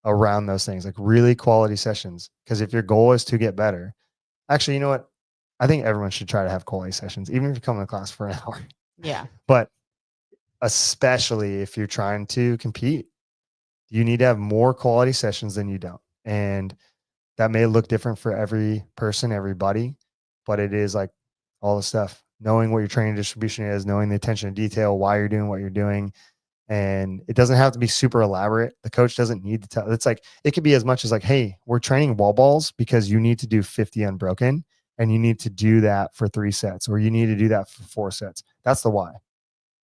around those things, like really quality sessions. Because if your goal is to get better, actually, you know what? I think everyone should try to have quality sessions, even if you come to class for an hour. Yeah. But especially if you're trying to compete, you need to have more quality sessions than you don't. And that may look different for every person, everybody, but it is like all the stuff, knowing what your training distribution is, knowing the attention to detail, why you're doing what you're doing. And it doesn't have to be super elaborate. The coach doesn't need to tell. It's like, it could be as much as like, hey, we're training wall balls because you need to do 50 unbroken and you need to do that for 3 sets, or you need to do that for 4 sets. That's the why.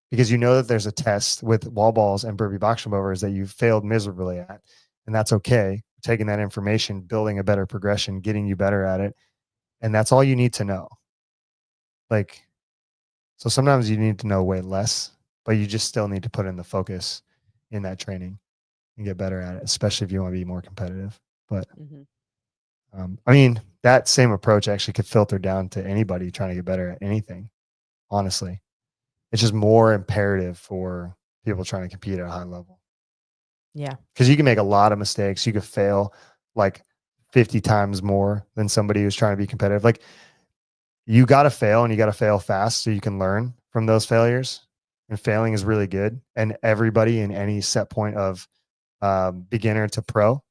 Because that there's a test with wall balls and burpee box jump overs that you failed miserably at. And that's okay. Taking that information, building a better progression, getting you better at it. And that's all you need to know. Like, so sometimes you need to know way less, but you just still need to put in the focus in that training and get better at it, especially if you want to be more competitive. But I mean, that same approach actually could filter down to anybody trying to get better at anything, honestly. It's just more imperative for people trying to compete at a high level. Yeah. Because you can make a lot of mistakes. You could fail like 50 times more than somebody who's trying to be competitive. Like, you got to fail, and you got to fail fast so you can learn from those failures. And failing is really good. And everybody in any set point of beginner to pro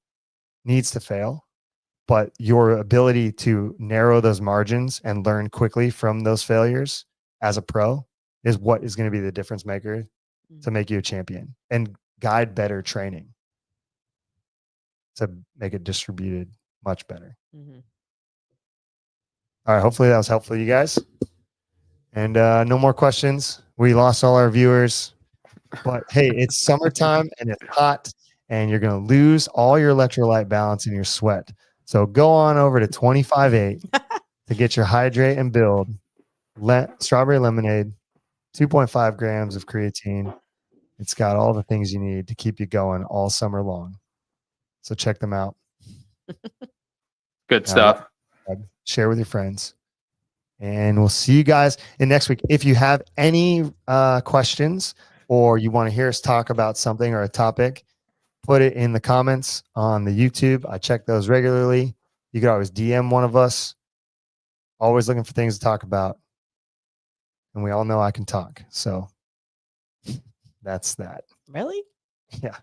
needs to fail. But your ability to narrow those margins and learn quickly from those failures as a pro is what is going to be the difference maker to make you a champion and guide better training to make it distributed much better. All right. Hopefully that was helpful to you guys. And no more questions. We lost all our viewers, but hey, it's summertime and it's hot, and you're going to lose all your electrolyte balance in your sweat. So go on over to 25-8 to get your hydrate and build strawberry lemonade, 2.5 grams of creatine. It's got all the things you need to keep you going all summer long. So check them out. Good stuff. Share with your friends. And we'll see you guys in next week. If you have any questions, or you want to hear us talk about something or a topic, put it in the comments on the YouTube. I check those regularly. You can always DM one of us. Always looking for things to talk about. And we all know I can talk. So that's that. Really? Yeah.